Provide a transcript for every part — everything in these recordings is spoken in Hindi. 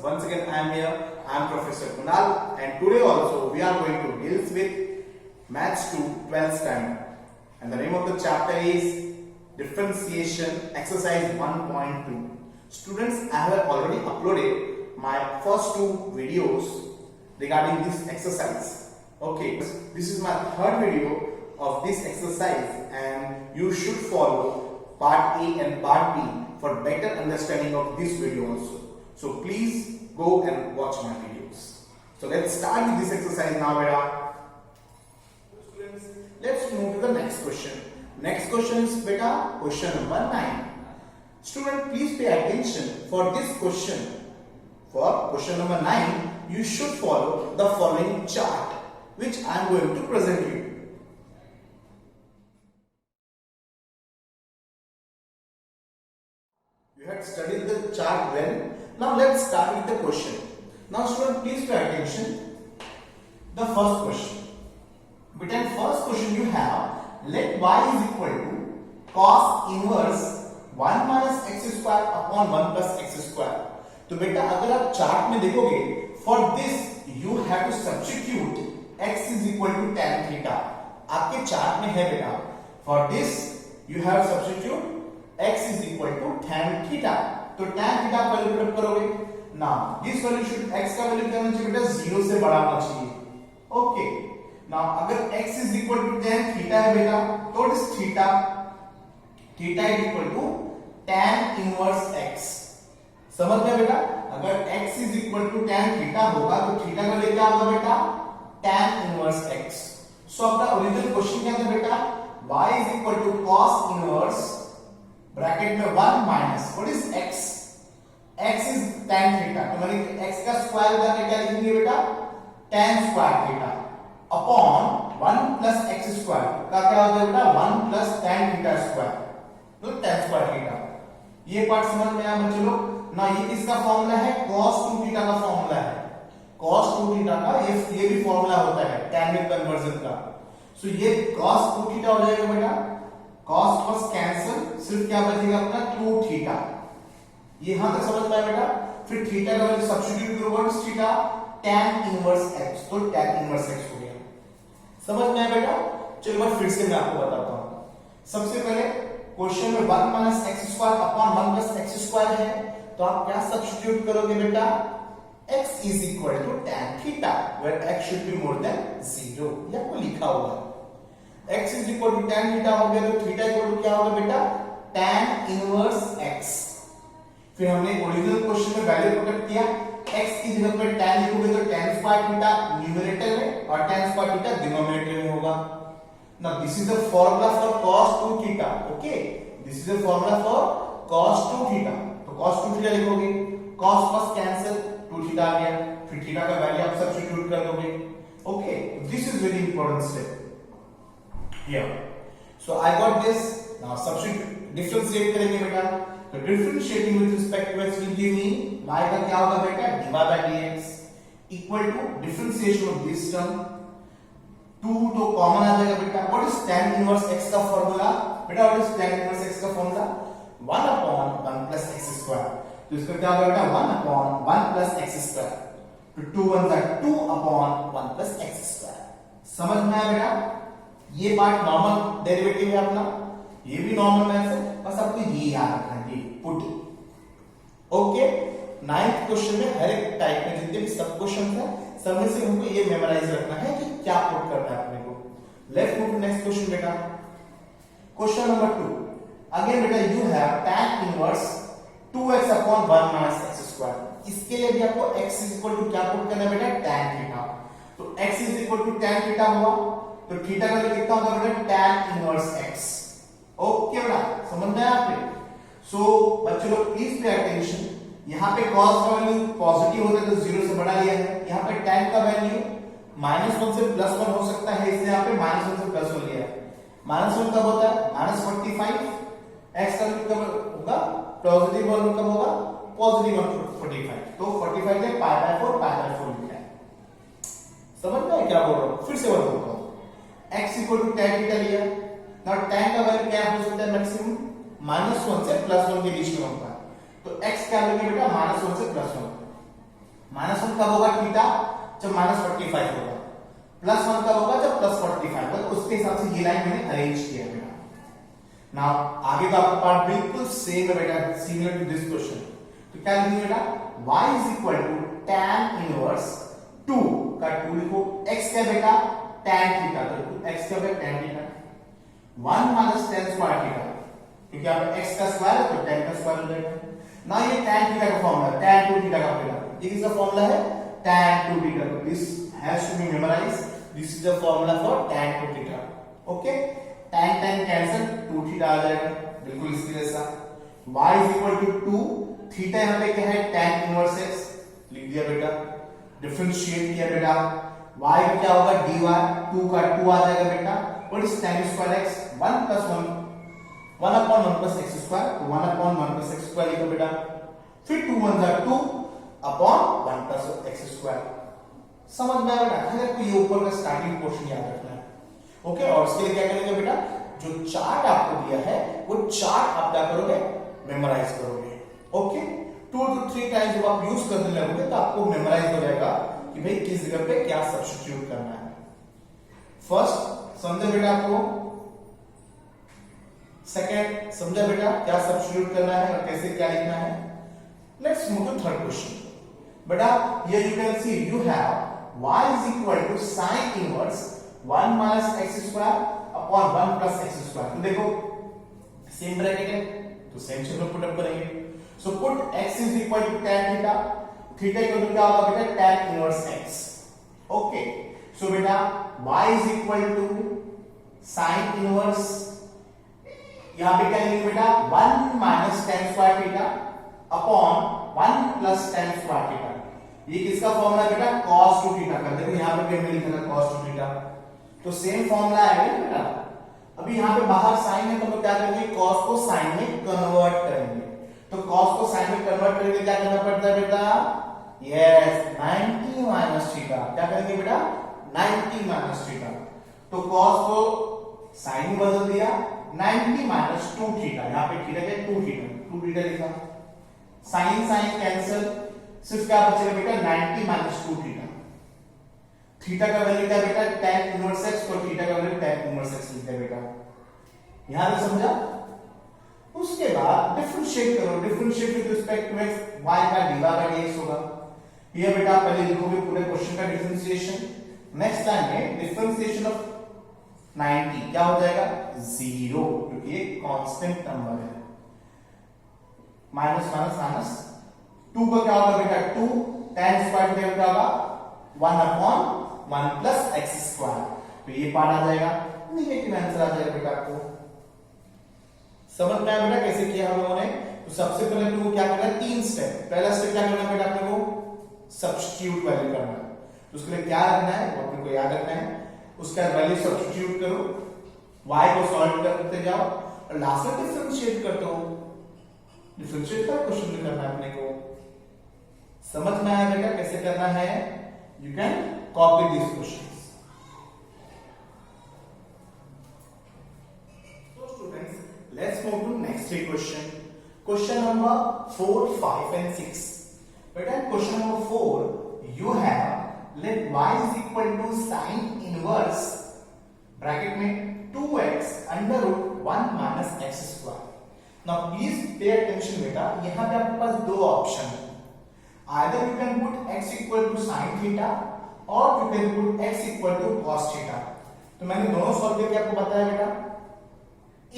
Once again I am here, I am Professor Kunal, and today also we are going to deal with Maths 2 12th standard, and the name of the chapter is Differentiation Exercise 1.2. Students, I have already uploaded my first two videos regarding this exercise. Okay, this is my third video of this exercise, and you should follow part A and part B for better understanding of this video also. So please go and watch my videos. So let's start with this exercise now, beta. Students, let's move to the next question. Next question is beta question number 9. Student, please pay attention for this question. For question number 9, you should follow the following chart which I am going to present you. You had studied the chart well. Now let's start with the question. Now student, please pay attention. The first question. But in first question you have, let y is equal to cos inverse 1 minus x square upon 1 plus x square. तो बेटा अगर आप चार्ट में देखोगे, for this you have to substitute x is equal to tan theta. आपके चार्ट में है बेटा, for this you have substitute x is equal to tan theta. तो tan theta आप वैल्यू पुट करोगे ना, दिस वैल्यू शुड x का वैल्यू क्या होना चाहिए बेटा, 0 से बड़ा होना चाहिए. ओके, नाउ अगर x is equal to tan theta है बेटा, तो इस theta is equal to tan inverse x. समझ में बेटा, अगर x is equal to tan theta होगा तो theta का वैल्यू क्या होगा बेटा, tan inverse x. सो अपना ओरिजिनल क्वेश्चन क्या था बेटा, y is equal to cos inverse bracket में 1 minus what is x, x is tan theta, तो मैंने x का स्क्वायर करके क्या लिखेंगे बेटा, tan square theta upon 1 plus x square का क्या होता है बेटा, 1 प्लस tan थीटा स्क्वायर, तो tan स्क्वायर थीटा. ये पार्ट समझ में आया बच्चों लोग ना. ये किसका फॉर्मूला है, cos 2 थीटा का फॉर्मूला है. cos 2 थीटा का ये भी फॉर्मूला होता है tan में कन्वर्जन का. सो ये cos 2 थीटा हो जाएगा बेटा, cos cos कैंसिल, सिर्फ क्या बचेगा अपना 2 थीटा. ये यहां तक समझ में आया बेटा. फिर थीटा का वैल्यू सब्स्टिट्यूट करो, what is theta, tan inverse x, तो tan इनवर्स x हो गया. समझ में आया बेटा. चलो मैं फिर से मैं आपको बताता हूं. सबसे पहले क्वेश्चन में 1 minus x square upon 1 plus x square है, तो आप क्या सब्स्टिट्यूट करोगे बेटा, x is equal to tan theta where x should be more than 0. ये आपको लिखा हुआ है. x is equal to tan theta हो गया, तो theta इक्वल टू क्या होगा बेटा, tan इनवर्स x. फिर हमने ओरिजिनल क्वेश्चन में वैल्यू पुट किया, x की जगह पर tan लिखोगे तो tan स्क्वायर थीटा न्यूमरेटर में और tan स्क्वायर थीटा डिनोमिनेटर में होगा. Now this is the formula for cos 2 theta. Okay, this is the formula for cos 2 theta. तो cos 2 थीटा लिखोगे, cos cos कैंसिल, 2 थीटा आ गया. फिर थीटा का वैल्यू आप सब्स्टिट्यूट कर दोगे. Okay, this is very important step here. So I got this. Now substitute differentiate करेंगे बेटा. तो differentiating with respect to x will give me y का क्या होगा बेटा, dy by dx equal to differentiation of this term 2 तो कॉमन आ जाएगा बेटा. What is tan inverse x का फॉर्मूला बेटा, what is tan inverse x का formula, 1 upon 1 plus x square. तो इसका क्या होगा बेटा, 1 upon 1 plus x square. तो 2 1 are 2 upon 1 plus x square. समझ में आया बेटा. ये पार्ट नॉर्मल डेरिवेटिव है अपना, ये भी नॉर्मल मैथ्स है, बस आपको ये याद रखना है, पुट. ओके, 9th क्वेश्चन में हर एक टाइप में जितने भी सब क्वेश्चंस हैं, सब में से हमको ये मेमोराइज रखना है कि क्या पुट करना है अपने को. Let's move to next question बेटा. Question number 2. अगेन बेटा you have tan inverse 2x upon 1 minus x square. इसके लिए भी आपको x इज इक्वल टू क्या पुट करना है बेटा, tan थीटा. तो x is equal to tan theta हुआ, तो थीटा का वैल्यू कितना होगा बेटा, tan इनवर्स x. ओके बेटा, समझ में आया आपने. सो बच्चों लोग प्लीज पे अटेंशन. यहां पे cos का वैल्यू पॉजिटिव होता है तो 0 से बड़ा लिया है. यहां पे tan का वैल्यू -1 से +1 हो सकता है, इसलिए यहां पे -1 से +1 लिया है. -1 कब होता है, -45. x का वैल्यू कब होगा, पॉजिटिव 1 कब होगा, पॉजिटिव 145. तो 45 है π/4 लिखा है. समझ में आया क्या बोल रहा हूं, फिर से बोलता हूं. x equal to tan theta लिया. नाउ tan का वैल्यू क्या हो सकता है, मैक्सिमम -1 से +1 के बीच में होता है. तो x क्या लेंगे बेटा, -1 से +1. कब होगा थीटा, जब -45 होगा, +1 कब होगा, जब +45 होगा। उसके हिसाब से ये लाइन मैंने अरेंज किया बेटा। नाउ आगे का आपका पार्ट बिल्कुल सेम है बेटा, सिमिलर टू दिस क्वेश्चन। तो क्या लिखेंगे बेटा, y tan इनवर्स 2 का 2 लिखो, x क्या बेटा tan थीटा, तो x क्या बेटा tan theta, 1 tan square theta, क्योंकि यहाँ पे x का स्क्वायर है तो tan का स्क्वायर हो जाएगा ना। ये tan थीटा का फॉर्मूला, tan 2 थीटा का बेटा, ये किसका फॉर्मूला है, tan 2 थीटा। तो this has to be memorized, this is the formula for tan 2 theta. Okay, tan cancel, 2 theta आ जाएगा, बिल्कुल इसी जैसा। y 2, थीटा यहाँ पे क्या है tan इनवर्स x, लिख दिया बेटा, डिफरेंशिएट किया बेटा, y का क्या होगा dy, 2 का 2 आ जाएगा बेटा, what is tan square x, 1 + 1 1 upon 1 plus x square, तो 1 upon 1 plus x square लिखो बेटा, फिर 2 1 जा 2 upon 1 plus x square। समझ में आया बेटा, अगर कोई ये ऊपर का स्टार्टिंग पोर्शन याद रखना है। ओके, और इसके लिए क्या करेंगे बेटा, जो चार्ट आपको दिया है वो चार्ट आप क्या करोगे, मेमोराइज करोगे। ओके, 2 to 3 टाइम्स जब आप यूज करने लगोगे तो आपको मेमोराइज हो जाएगा कि भाई किस जगह पे क्या सब्स्टिट्यूट करना है। फर्स्ट समझे बेटा आपको, सेकेंड समझा बेटा क्या सब्स्टिट्यूट करना है और कैसे क्या लिखना है। Let's move to third question. बेटा here you can see you have y sin inverse 1 - x² upon 1 + x²। तो देखो सेम ब्रैकेट है तो सेम चिन्ह पुट अप करेंगे। So put x tan theta, theta equal to क्या होगा बेटा tan inverse x। Okay, so बेटा y sin इनवर्स, यहां पे क्या लिखेंगे बेटा 1 - tan square theta upon 1 + tan square theta. ये किसका फॉर्मूला है बेटा, cos 2 थीटा का। देखो यहां पे हमने लिखा था cos 2 थीटा, तो सेम फॉर्मूला है बेटा। अभी यहां पे बाहर साइन है तो हम क्या करेंगे, cos को sin में कन्वर्ट करेंगे। तो cos को sin में कन्वर्ट करेंगे क्या करना पड़ता है बेटा, यस 90 - थीटा। क्या करेंगे बेटा 90 - थीटा। तो cos को sin में बदल दिया, 90 - 2 थीटा, यहां पे थीटा क्या 2 थीटा लिखा, sin कैंसिल, सिर्फ क्या बचेगा बेटा 90 - 2 थीटा। थीटा का वैल्यू क्या बेटा tan इनवर्स x, तो थीटा का वैल्यू tan इनवर्स x लिखते हैं बेटा, यहां पे समझा। उसके बाद डिफरेंशिएट करो, differentiate with respect to x, y का dy का dx होगा। ये बेटा पहले लिखोगे पूरे क्वेश्चन का डिफरेंशिएशन, नेक्स्ट टाइम में डिफरेंशिएशन ऑफ 90 क्या हो जाएगा 0, क्योंकि ये कांस्टेंट नंबर है। माइनस माइनस माइनस 2 का क्या होगा बेटा 2, tan स्क्वायर थीटा क्या होगा 1 upon 1 plus x²। तो ये पार्ट आ जाएगा, नेगेटिव आंसर आ जाएगा बेटा आपको। समझ में आया बेटा कैसे किया हम लोगों ने। तो सबसे पहले तुमको क्या करना है, 3 स्टेप। पहला स्टेप क्या करना है बेटा अपने को, सब्स्टिट्यूट वैल्यू करना है। तो उसके लिए क्या रखना है वो अपने को याद रखना है, उसका वैल्यू सब्स्टिट्यूट करो, y को सॉल्व करते जाओ और लास्ट में डिफरेंशिएट करते हो। डिफरेंशिएट का क्वेश्चन करना है अपने को। समझ में आया बेटा कैसे करना है, you can copy this questions. So students, let's move to next three question. Question number 4, 5 and 6. बेटा question number 4 you have let y is equal to sin inverse bracket में 2x under root 1 minus x square. Now please pay attention बेटा, यहाँ पे आपके पास दो ऑप्शन है, either you can put x equal to sin theta or you can put x equal to cos theta. तो मैंने दोनों सॉल्व करके आपको बताया बेटा,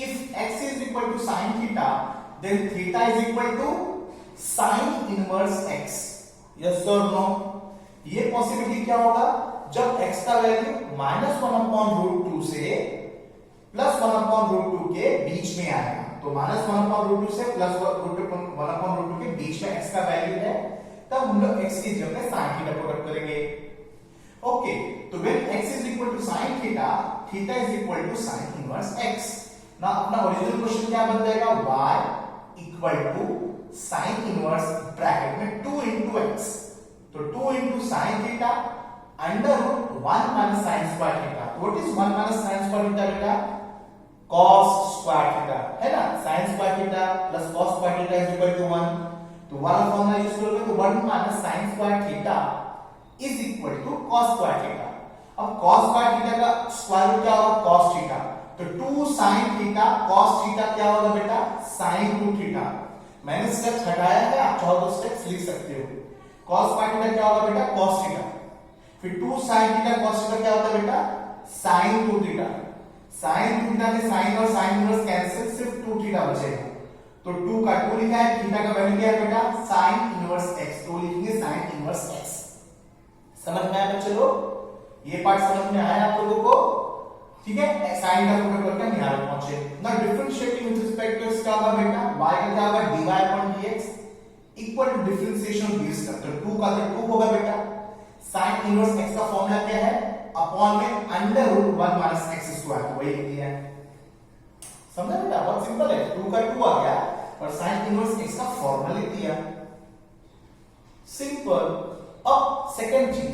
if x is equal to sin theta then theta is equal to sin inverse x. yes or no? ये पॉसिबिलिटी क्या होगा, जब x का वैल्यू -1/√2 से +1/√2 के बीच में आएगा। तो -1/√2 से +1/√2 के बीच में x का वैल्यू है, तब हम लोग x की जगह पे sin थीटा पुट अप करेंगे। ओके, तो when x is equal to sin theta, theta is equal to sin inverse x. ना अपना ओरिजिनल क्वेश्चन क्या बन जाएगा, y equal to sin inverse bracket में 2 into x, तो 2 into sin theta under root 1 minus sin square theta. What is 1 minus sin square theta बेटा, cos square theta है ना, sin square theta plus cos square theta is equal to 1, तो वाला फॉर्मूला यूज करोगे तो 1 minus sin square theta is equal to cos square theta. अब कॉस स्क्वायर थीटा का स्क्वायर रूट क्या होगा, कॉस थीटा। तो 2 sin थीटा कॉस थीटा क्या होगा बेटा, sin 2 थीटा। मैंने स्टेप्स हटाया है, आप चाहो तो स्टेप्स लिख सकते हो। कॉस स्क्वायर थीटा क्या होगा बेटा, cos थीटा। फिर 2 sin थीटा cos थीटा क्या होता है बेटा, sin 2 थीटा। sin 2 थीटा में sin और sin इनवर्स कैंसिल, सिर्फ 2 थीटा बचेगा। तो 2 का 2 लिखा है, थीटा का वैल्यू क्या है बेटा, sin इनवर्स x। तो लिखेंगे sin इनवर्स x। समझ में आया बच्चों लोग, ये पार्ट समझ में आया आप लोगों को, ठीक है। sin का पुट करके हम यहां पहुंचे। Now differentiating with respect to x क्या होगा बेटा, y का क्या होगा, dy/dx equal to differentiation of this term. तो 2 का तो 2 होगा बेटा। sin इनवर्स x का फॉर्मूला क्या है, अपॉन में under root 1 minus x square, वही लिख दिया है। समझा बेटा, बहुत सिंपल है। 2 का 2 आ गया और sin इनवर्स x का फॉर्मूला लिख दिया, सिंपल। अब सेकंड चीज,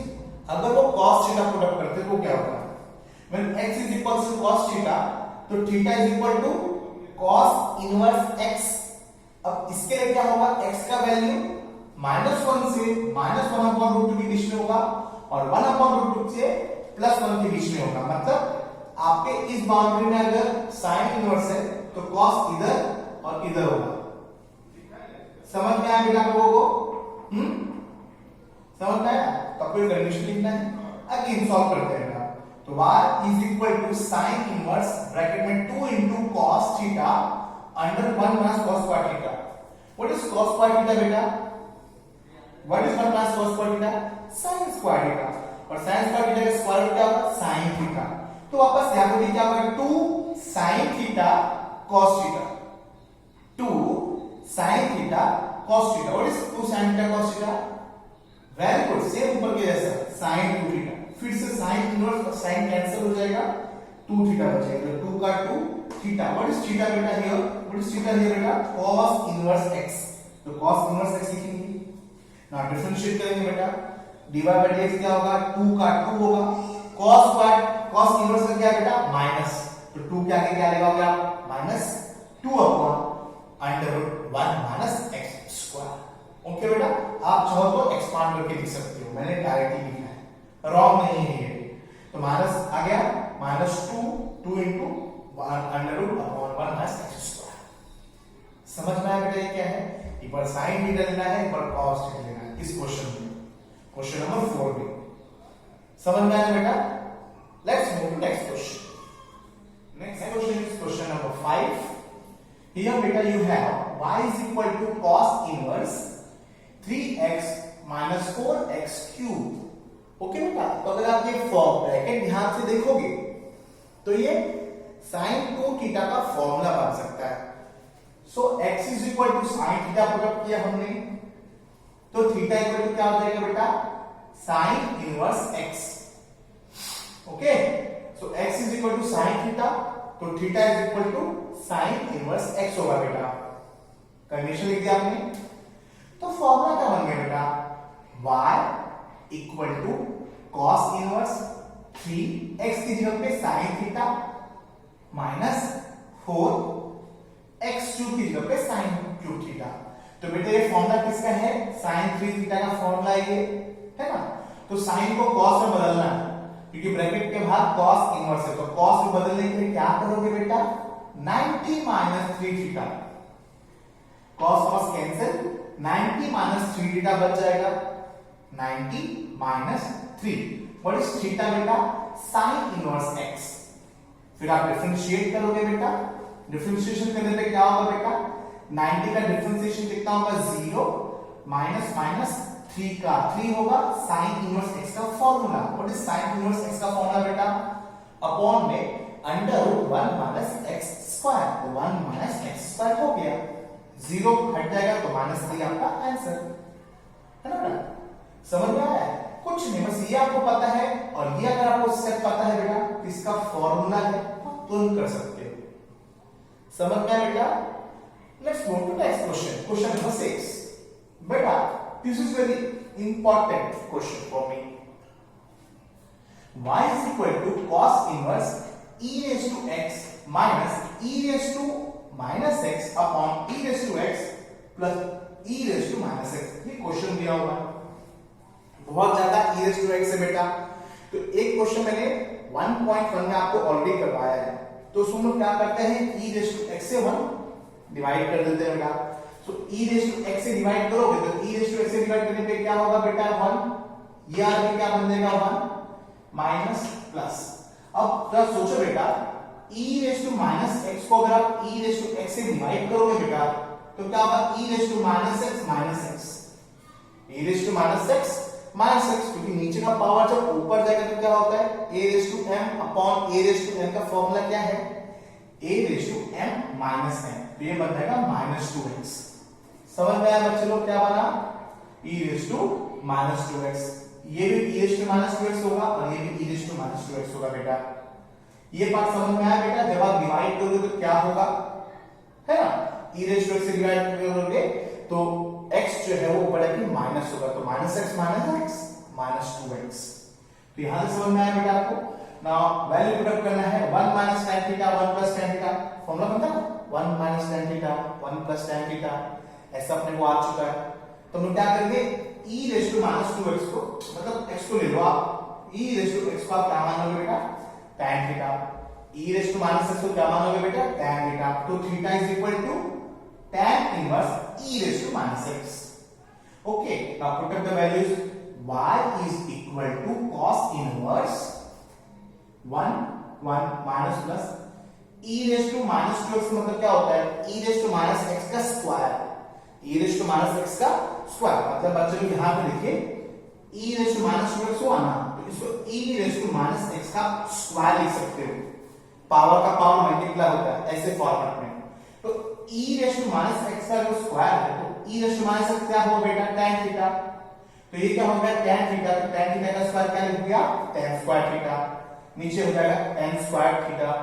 अगर वो cos थीटा पुट अप करते तो क्या होगा, when x is equal to cos theta, तो theta is equal to cos inverse x। अब इसके लिए क्या होगा, x का वैल्यू -1 से -1 अपॉन रूट 2 के बीच में होगा और 1 अपॉन रूट 2 से +1 के बीच में होगा। मतलब आपके इस बाउंड्री में अगर sin इनवर्स है तो cos इधर और इधर होगा। समझ में आया बेटा लोगों को, समझ में आया। तो कोई कंडीशन लिखना है, अगेन सॉल्व करते हैं। तो y is equal to sin inverse bracket में 2 into cos theta under 1 minus cos square theta। What is cos square theta बेटा? What is 1 minus cos square theta? sin square theta। और sin square theta का स्क्वायर रूट क्या होगा, sin थीटा। तो वापस यहां पे क्या होगा, 2 sin theta cos theta, 2 sin theta cos theta. What is 2 sin theta cos theta? Very good, same ऊपर के जैसा, sin 2 थीटा। फिर से sin इनवर्स और sin कैंसिल हो जाएगा, 2 थीटा बचेगा। 2 का 2 थीटा। व्हाट इज थीटा बेटा here, what is theta here बेटा, cos इनवर्स x। तो cos इनवर्स x लिखेंगे। नाउ डिफरेंशिएट करेंगे बेटा, dy/dx क्या होगा, 2 का 2 होगा, cos इनवर्स का क्या है बेटा, माइनस। तो 2 के आगे क्या लगाओगे आप, -2 upon under root 1 minus x square. Okay बेटा, आप चाहो तो एक्सपांड करके लिख सकते हो, मैंने डायरेक्टली लिखा है, रॉन्ग नहीं है ये। तो माइनस आ गया, -2 into under root upon 1 minus x square. समझ में आया बेटा ये क्या है, एक बार sin थीटा लेना है, एक बार cos थीटा लेना है इस क्वेश्चन में, क्वेश्चन नंबर 4 में। समझ में आया बेटा। Let's move to next question. Next question is question number 5। Here बेटा you have y is equal to cos inverse 3x minus 4x cube. Okay बेटा, तो अगर आप ये ब्रैकेट ध्यान से देखोगे तो ये sin 2 थीटा का फॉर्मूला बन सकता है। So x is equal to sin theta put up किया हमने, तो थीटा इक्वल टू क्या हो जाएगा बेटा, sin inverse x। Okay, so x is equal to sin theta, तो theta is equal to sin inverse x होगा बेटा। कंडीशन लिख दिया आपने, तो फॉर्मूला क्या बन गया बेटा, y equal to cos inverse 3x की जगह पे sin theta minus 4x cube की जगह पे sin क्यूब थीटा। तो बेटा ये फॉर्मूला किसका है, sin 3 थीटा का फॉर्मूला ये है ना। तो sin को cos में बदलना है, क्योंकि ब्रैकेट के बाहर cos इनवर्स है, तो cos में बदलने के लिए क्या करोगे बेटा, 90 minus 3 theta, cos cos cancel, 90 minus 3 theta बच जाएगा, 90 माइनस 3। व्हाट इज थीटा बेटा, sin इनवर्स x। फिर आप डिफरेंशिएट करोगे बेटा, डिफरेंशिएशन करने पे क्या होगा बेटा, 90 का डिफरेंशिएशन कितना होगा, 0 माइनस माइनस 3 का 3 होगा, sin इनवर्स x का formula. What is sin inverse x का फॉर्मूला बेटा, अपॉन में under root 1 minus x square, तो 1 माइनस x स्क्वायर हो गया, 0 हट जाएगा तो -3 आपका आंसर है ना। समझ में आया, कुछ नहीं, बस ये आपको पता है और ये अगर आपको स्टेप पता है बेटा, इसका फॉर्मूला है, आप तुरंत कर सकते हो। समझ में आया बेटा। Let's move to next question, question number 6। बेटा this is very important question for me. y is equal to cos inverse e raised to x minus e raised to minus x upon e raised to x plus e raised to minus x। ये क्वेश्चन दिया हुआ है, बहुत ज्यादा e रेज़ टू x है बेटा। तो एक क्वेश्चन मैंने 1.1 में आपको ऑलरेडी करवाया है, तो उसमें हम क्या करते हैं e रेज़ टू x से 1 डिवाइड कर देते हैं बेटा। तो e रेज़ टू x से डिवाइड करोगे तो e रेज़ टू x से डिवाइड करने पे क्या होगा बेटा 1, ये आगे क्या बन जाएगा 1 माइनस प्लस। अब जरा सोचो बेटा e raise to minus x को अगर आप e रेज़ टू x से डिवाइड करोगे बेटा तो क्या होगा e raise to minus x minus x, e raise to minus x minus x, क्योंकि नीचे का पावर जब ऊपर जाएगा तो क्या होता है a raise to m upon a raise to m का फॉर्मूला क्या है a raise to m minus m, तो ये बन जाएगा माइनस 2x। समझ में आया बच्चे लोग क्या बना e raise to minus 2x, ये भी e raise to minus 2x होगा और ये भी e raise to minus 2x होगा बेटा। ये पार्ट समझ में आया बेटा। जब आप डिवाइड करोगे तो क्या होगा है ना, e रेज़ टू x से डिवाइड करोगे तो x जो है वो ऊपर आके माइनस होगा, तो माइनस x माइनस 2x। तो यहां से समझ में आया बेटा आपको। नाउ वैल्यू पुट अप करना है 1 minus tan theta 1 plus tan theta, formula बनता है 1 minus tan theta 1 plus tan theta, ऐसा अपने को आ चुका है। तो हम क्या करेंगे e raise to minus 2x को, मतलब x को ले लो आप, e रेज़ टू x को आप क्या मानोगे बेटा tan theta, e raise to minus x को क्या मानोगे बेटा tan थीटा। तो theta is equal to tan inverse e raise to minus x। Okay, now put up the values, y is equal to cos inverse 1 minus plus e raise to minus 2x मतलब क्या होता है e raise to minus x का square, e raise to minus x का स्क्वायर, मतलब बच्चों लोग यहां पे देखिए e raise to minus 2x हुआ ना, तो इसको e raise to minus x का स्क्वायर लिख सकते हो, पावर का पावर मल्टीप्लाई होता है ऐसे फॉर्मेट में। तो e raise to minus x का जो स्क्वायर है तो e raise to minus x क्या होगा बेटा tan थीटा, तो ये क्या हो गया tan थीटा, तो tan थीटा का स्क्वायर क्या लिख दिया tan स्क्वायर थीटा, नीचे हो जाएगा tan स्क्वायर थीटा।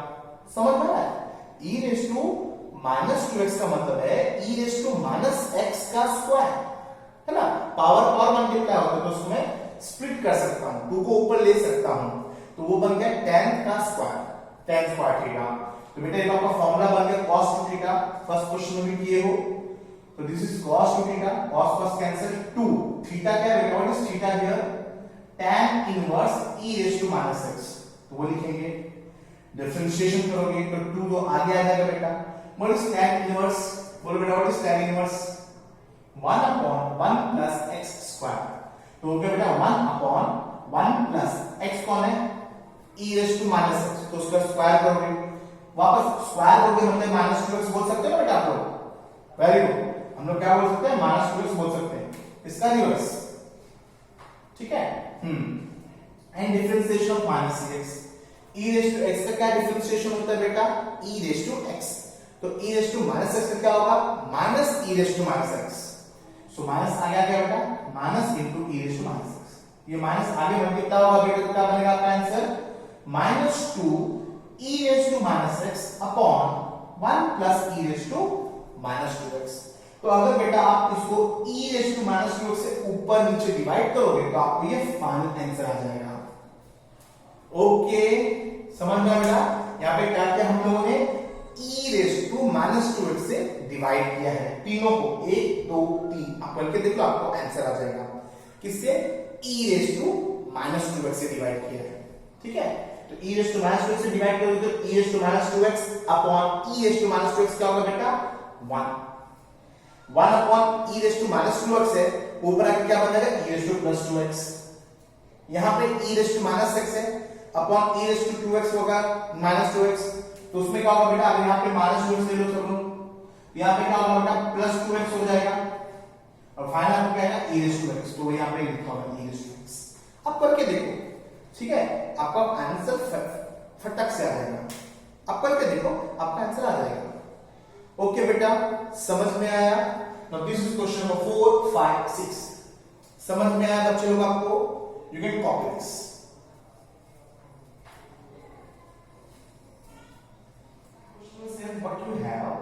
समझ में आया, e raise to minus 2x का मतलब है e raise to minus x का स्क्वायर है ना, पावर पावर मल्टीप्लाई होता है तो उसको मैं स्प्लिट कर सकता हूं, 2 को ऊपर ले सकता हूं, तो वो बन गया tan का स्क्वायर tan स्क्वायर थीटा। तो बेटा ये आपका फॉर्मूला बन गया cos 2 थीटा, फर्स्ट क्वेश्चन में भी किए हो, तो this is cos 2 theta, cos cos cancel 2 theta क्या है बेटा, what is theta here tan inverse e raise to minus x, तो वो लिखेंगे, डिफरेंशिएशन करोगे तो 2 तो आगे आ जाएगा बेटा। व्हाट इज tan इनवर्स, बोलो बेटा what is tan inverse 1 upon 1 plus x square, तो हो गया बेटा 1 अपॉन 1 प्लस x कौन है e raise to minus x, तो उसका स्क्वायर करोगे, वापस स्क्वायर करोगे मतलब माइनस 2x बोल सकते हो बेटा आप लोग, वेरी गुड, हम लोग क्या बोल सकते हैं माइनस 2x बोल सकते हैं, इसका रिवर्स, ठीक है। And differentiation of minus x, e rays to x का क्या डिफरेंशिएशन होता है बेटा e रेज़ टू x, तो e raise to minus x का क्या होगा minus e raise to minus x, सो माइनस आ गया क्या बेटा minus into e raise to minus x, ये माइनस आगे मल्टीप्लाई होगा बेटा तो क्या बनेगा आपका answer minus 2 e raise to minus x upon 1 plus e raise to minus 2x। तो अगर बेटा आप इसको e raise to minus 2x से ऊपर नीचे डिवाइड करोगे तो आपको ये फाइनल आंसर आ जाएगा। ओके, समझ में आया बेटा, यहाँ पे क्या क्या हम लोगों ने e raise to minus 2x से डिवाइड किया है, तीनों को 1 2 3 आप करके देख लो आपको आंसर आ जाएगा, किससे e raise to minus 2x से डिवाइड किया है, ठीक है। तो e raise to minus 2x से डिवाइड करोगे तो e raise to minus 2x upon e raise to minus 2x क्या होगा बेटा 1 upon e raise to minus 2x है, ऊपर आके क्या बन जाएगा e raise two plus 2x, यहां पे e raise to minus x है upon e rays to 2x होगा माइनस 2x, तो उसमें क्या होगा बेटा अब यहां पे माइनस 2x ले लो सब लोग, यहां पे क्या होगा बेटा प्लस 2x हो जाएगा और फाइनल आपको क्या आएगा e रेज़ टू x, तो यहां पे लिखा होगा e रेज़ टू x। अब करके देखो, ठीक है, आपका आंसर फटक से आ जाएगा, अब करके देखो आपका आंसर आ जाएगा। ओके बेटा, समझ में आया। Now this is question number 4 5 6, समझ में आया बच्चे लोग आपको, you can copy this. What you have,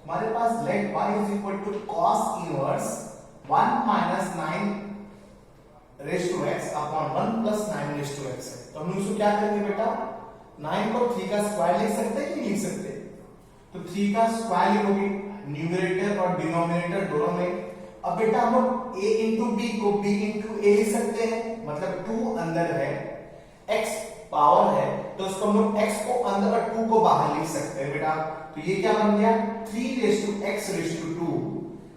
हमारे पास let y is equal to cos inverse 1 minus 9 raised to x upon 1 plus 9 raised to x है, तो हम इसको क्या करेंगे बेटा 9 को 3 का स्क्वायर लिख सकते हैं कि नहीं लिख सकते, तो 3 का स्क्वायर लिखोगे न्यूमरेटर और डिनोमिनेटर दोनों में। अब बेटा हम लोग a into b को b into a लिख सकते हैं, मतलब 2 अंदर है, x पावर है, तो उसको हम लोग x को अंदर और 2 को बाहर लिख सकते हैं बेटा। तो ये क्या बन गया 3x2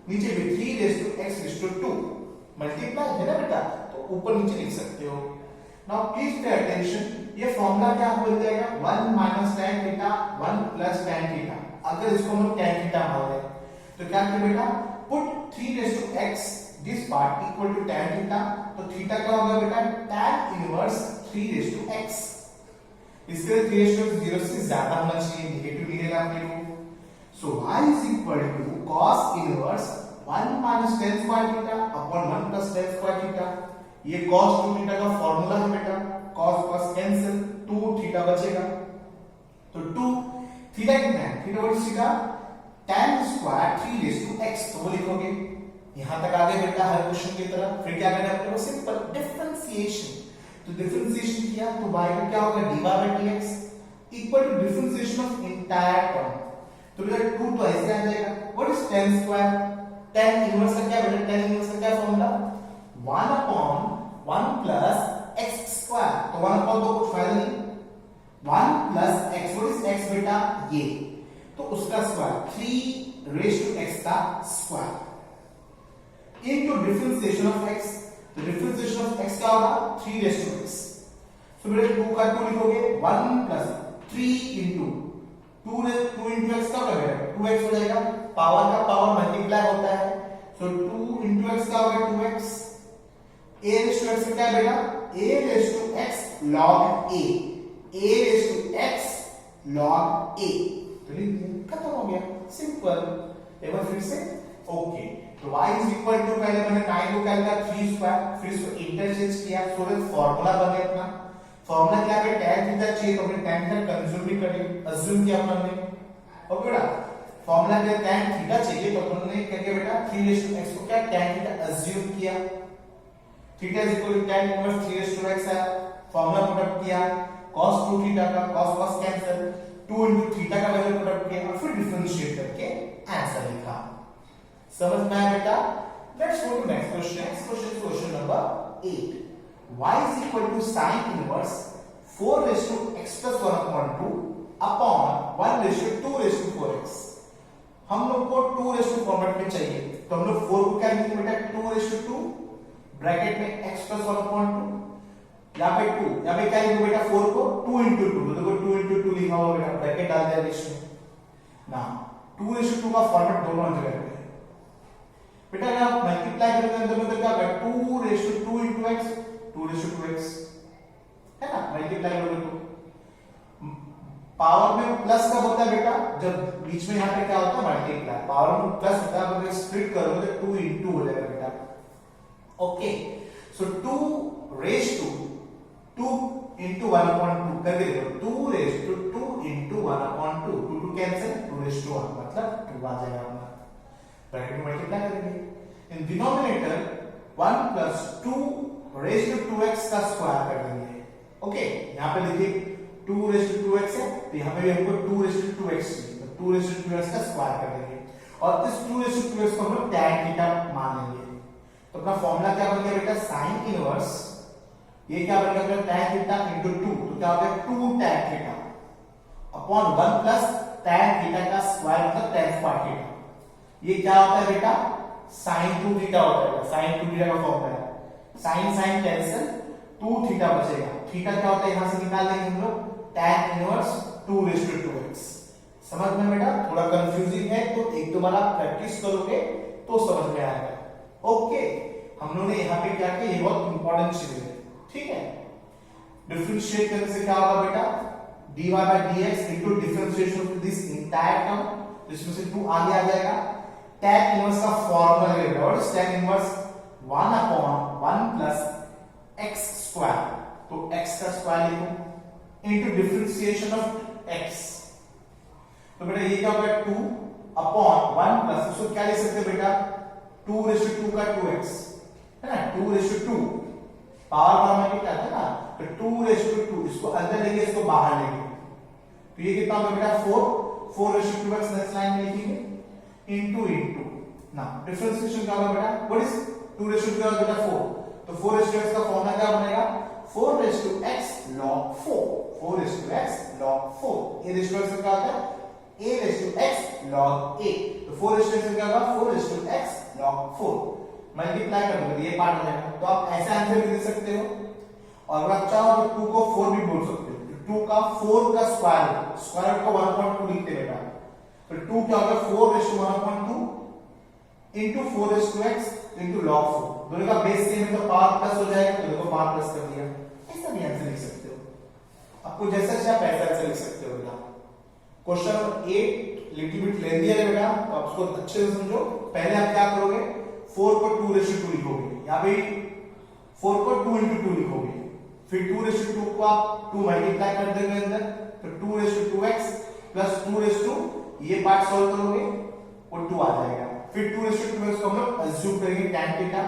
नीचे भी 3x2 मल्टीप्लाई है ना बेटा, तो ऊपर नीचे लिख सकते हो। नाउ प्लीज पे अटेंशन, ये फॉर्मूला क्या बन जाएगा 1 minus tan theta 1 plus tan theta. अगर इसको हम लोग tan थीटा मान लें तो क्या करें बेटा, put 3x this part equal to tan theta, तो थीटा क्या होगा बेटा tan इनवर्स 3x। इसके लिए 3 से ज्यादा होना चाहिए, नेगेटिव मिलेगा आपके को। So y is equal to cos inverse 1 minus tan square theta upon 1 plus tan square theta. ये cos 2 थीटा का फार्मूला है बेटा, cos cos कैंसिल, 2 थीटा बचेगा। तो 2 थीटा कितना है, theta what is theta tan square 3x, तो वो लिखोगे। यहां तक आ गए बेटा हर क्वेश्चन की तरह। फिर क्या करना है अपने को, सिंपल डिफरेंशिएशन। तो डिफरेंशिएशन किया तो y का क्या होगा dy by dx equal to differentiation of entire term. तो बेटा 2 तो ऐसे आ जाएगा, what is tan square, tan inverse का क्या बेटा, tan इनवर्स का क्या formula 1 upon 1 plus x square. तो 1 अपॉन तो कुछ फायदा नहीं, 1 plus x, what is x बेटा ये, तो उसका स्क्वायर 3 रेज़ टू x का square into differentiation of x। तो डिफरेंशिएशन ऑफ x क्या होगा 3 रेज़ टू x। सो बेटा 2 का 2 लिखोगे 1 प्लस 3 इनटू 2 इनटू x का होगा बेटा 2x हो जाएगा, पावर का पावर मल्टीप्लाई होता है। सो 2 इनटू x का होगा 2x, a raise to x क्या बेटा a raise to x log a raise to x log a। तो लिख दिया, खत्म हो गया, सिंपल। एक बार फिर से ओके। तो y इज इक्वल टू, पहले मैंने 9 को क्या लिखा 3 स्क्वायर, फिर इसको इंटरचेंज किया, सो दैट फार्मूला बन गया अपना। फार्मूला क्या है tan थीटा चाहिए, तो हमने tan थीटा कंज्यूम भी कर लिया, अज्यूम किया हमने। ओके बेटा, फार्मूला क्या tan थीटा चाहिए, तो हमने क्या किया बेटा 3x को क्या tan थीटा अज्यूम किया। Theta is equal to tan inverse 3x है, फार्मूला पुट अप किया, cos 2 थीटा का cos cos cancel, 2 into theta का वैल्यू पुट अप किया और फिर डिफरेंशिएट करके आंसर लिखा। समझ में आया बेटा? Let's go to next question. Next question question number 8। y is equal to sin inverse 4 raised to x plus 1 upon 2 upon 1 raised to 2 raised to 4x। हम लोग को 2 raised to फॉर्मेट में चाहिए, तो हम लोग 4 को क्या लिखेंगे बेटा 2 raised to 2 ब्रैकेट में x plus 1 upon 2, यहाँ पे 2, यहाँ पे क्या लिखो बेटा 4 को 2 into 2, तो देखो 2 into 2 लिखा हुआ बेटा, ब्रैकेट डाल दिया बीच में ना। 2 raised to 2 का फॉर्मेट दोनों जगह पे बेटा, अगर आप मल्टीप्लाई करेंगे अंदर में तो क्या होगा 2 raised to 2 into x, 2 raised to 2x है ना, मल्टीप्लाई करोगे तो पावर में प्लस कब होता है बेटा, जब बीच में यहाँ पे क्या होता है मल्टीप्लाई, पावर में प्लस होता है, अगर स्प्लिट करोगे तो 2 into हो जाएगा बेटा। Okay, so 2 raised to 2 into 1 upon 2 करके देखो, 2 raised to 2 into 1 upon 2, 2 2 cancel, 2 raised to 1 मतलब 2 आ जाएगा अपना, ब्रैकेट में मल्टीप्लाई करेंगे। In denominator 1 plus 2 raised to 2x का स्क्वायर कर देंगे। ओके, यहाँ पे देखिए 2 raised to 2x है, तो यहाँ पे भी हमको 2 raised to 2x चाहिए, तो 2 raised to 2x का स्क्वायर कर देंगे और इस 2 raised to 2x को हम लोग tan थीटा मान लेंगे। तो अपना फॉर्मूला क्या बन गया बेटा sin इनवर्स, ये क्या बन गया tan थीटा into 2, तो क्या हो गया 2 tan theta upon 1 plus tan theta का स्क्वायर मतलब tan स्क्वायर थीटा। ये क्या होता है बेटा sin 2 थीटा होता है, sin 2 थीटा का फॉर्मूला है, sin sin कैंसिल, 2 थीटा बचेगा, थीटा क्या होता है यहां से निकाल लेंगे हम लोग tan inverse 2 raised to 2x। समझ में बेटा, थोड़ा कंफ्यूजिंग है तो एक दो बार आप प्रैक्टिस करोगे तो समझ में आएगा। ओके, हम लोगों ने यहाँ पे क्या किया, ये बहुत इंपॉर्टेंट चीज है, ठीक है। डिफरेंशिएट करने से क्या होगा बेटा dy by dx into differentiation of this entire term, जिसमें से 2 आगे आ जाएगा। tan इनवर्स का फॉर्मूला है बेटा, और tan inverse 1 upon 1 plus x square, तो x का स्क्वायर लिखो into differentiation of x, तो बेटा ये क्या होगा 2 upon 1 plus, इसको क्या लिख सकते हैं बेटा 2 raised to 2 का 2x है ना, 2 raised to 2 पावर में क्या है ना, तो 2 raised to 2 इसको अंदर लेंगे इसको बाहर लेंगे, तो ये कितना होगा बेटा 4 raised to 2x next line में लिखेंगे into ना डिफरेंशिएशन क्या होगा बेटा, व्हाट इज 2 raised to 2 बेटा 4, तो 4 raised to x का फॉर्मूला क्या बनेगा log 4, 4 raised to x log 4, a raised to x क्या होता है a raised to x log a, तो 4 raised to x क्या होगा 4 raised to x log 4, multiply कर दो ये पार्ट हो जाएगा, तो आप ऐसे आंसर भी दे सकते हो, और अगर आप चाहो तो 2 को 4 भी बोल सकते हो, 2 का 4 का स्क्वायर रूट को 1.2 लिखते बेटा, तो 2 क्या होगा 4 raised to 1.2 into 4 raised to x into log 4, दोनों का बेस सेम है तो पावर प्लस हो जाएगा, तो देखो पावर प्लस कर दिया, ऐसा भी आंसर लिख सकते हो, आपको जैसा चाहे वैसा आंसर लिख सकते हो बेटा। क्वेश्चन नंबर 8 लिटिल बिट लेंदी है बेटा, तो आप उसको अच्छे से समझो। पहले आप क्या करोगे 4 को 2 raised to 2 लिखोगे, या भाई 4 को 2 into 2 लिखोगे, फिर 2 raised to 2 को आप 2 मल्टीप्लाई कर देंगे अंदर, तो 2 raised to 2x plus 2 raised to ये पार्ट सॉल्व करोगे और 2 आ जाएगा, फिर 2 raised to 2x को हम लोग अज्यूम करेंगे tan थीटा,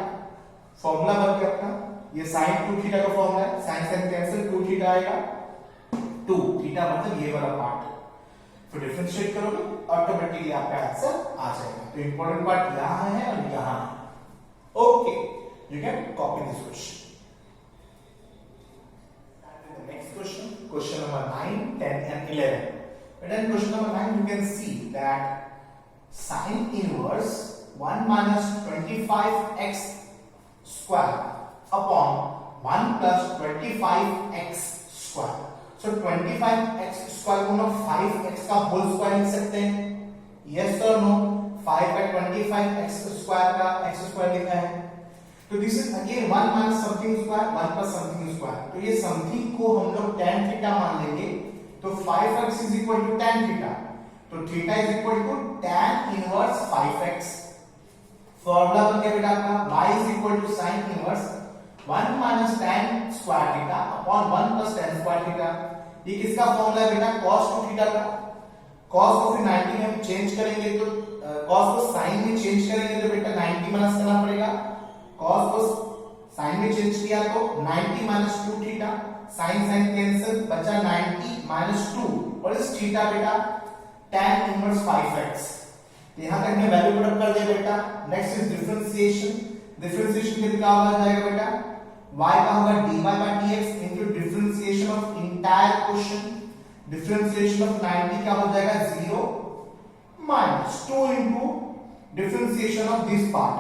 फॉर्मूला बन गया अपना, ये sin 2 थीटा का फॉर्मूला है, sin sin कैंसिल 2 थीटा आएगा, 2 थीटा मतलब ये वाला पार्ट, फिर डिफरेंशिएट करोगे ऑटोमेटिकली आपका आंसर आ जाएगा। तो इंपॉर्टेंट पार्ट यहां है और यहां है। Okay, you can copy this question. Next question, question number 9, 10 and 11. But in question number 9 you can see that sin inverse 1 minus 25x square upon 1 plus 25x square. So 25x square को हम लोग 5x का होल स्क्वायर लिख सकते हैं, yes or no? 5 का 25x स्क्वायर का x स्क्वायर लिखा है, तो this is again 1 minus something square 1 plus something square, तो ये समथिंग को हम लोग tan थीटा मान लेंगे, तो 5x is equal to tan theta, तो theta is equal to tan inverse 5x, formula बन गया बेटा आपका y is equal to sin inverse 1 minus tan square theta upon 1 plus tan square theta, ये किसका फॉर्मूला है बेटा cos 2 थीटा का, cos को फिर 90 में हम चेंज करेंगे, तो cos को sin में चेंज करेंगे तो बेटा 90 माइनस करना पड़ेगा, cos को sin में चेंज किया तो 90 minus 2 theta, sin sin cancel बचा 90 माइनस 2, और इस थीटा बेटा tan इनवर्स 5x, तो यहां तक हमने वैल्यू पुट अप कर दिया बेटा। नेक्स्ट इज डिफरेंशिएशन, डिफरेंशिएशन के क्या होगा जाएगा बेटा y का होगा dy by dx into differentiation of entire question, differentiation of 90 क्या हो जाएगा 0 minus 2 into differentiation of this part,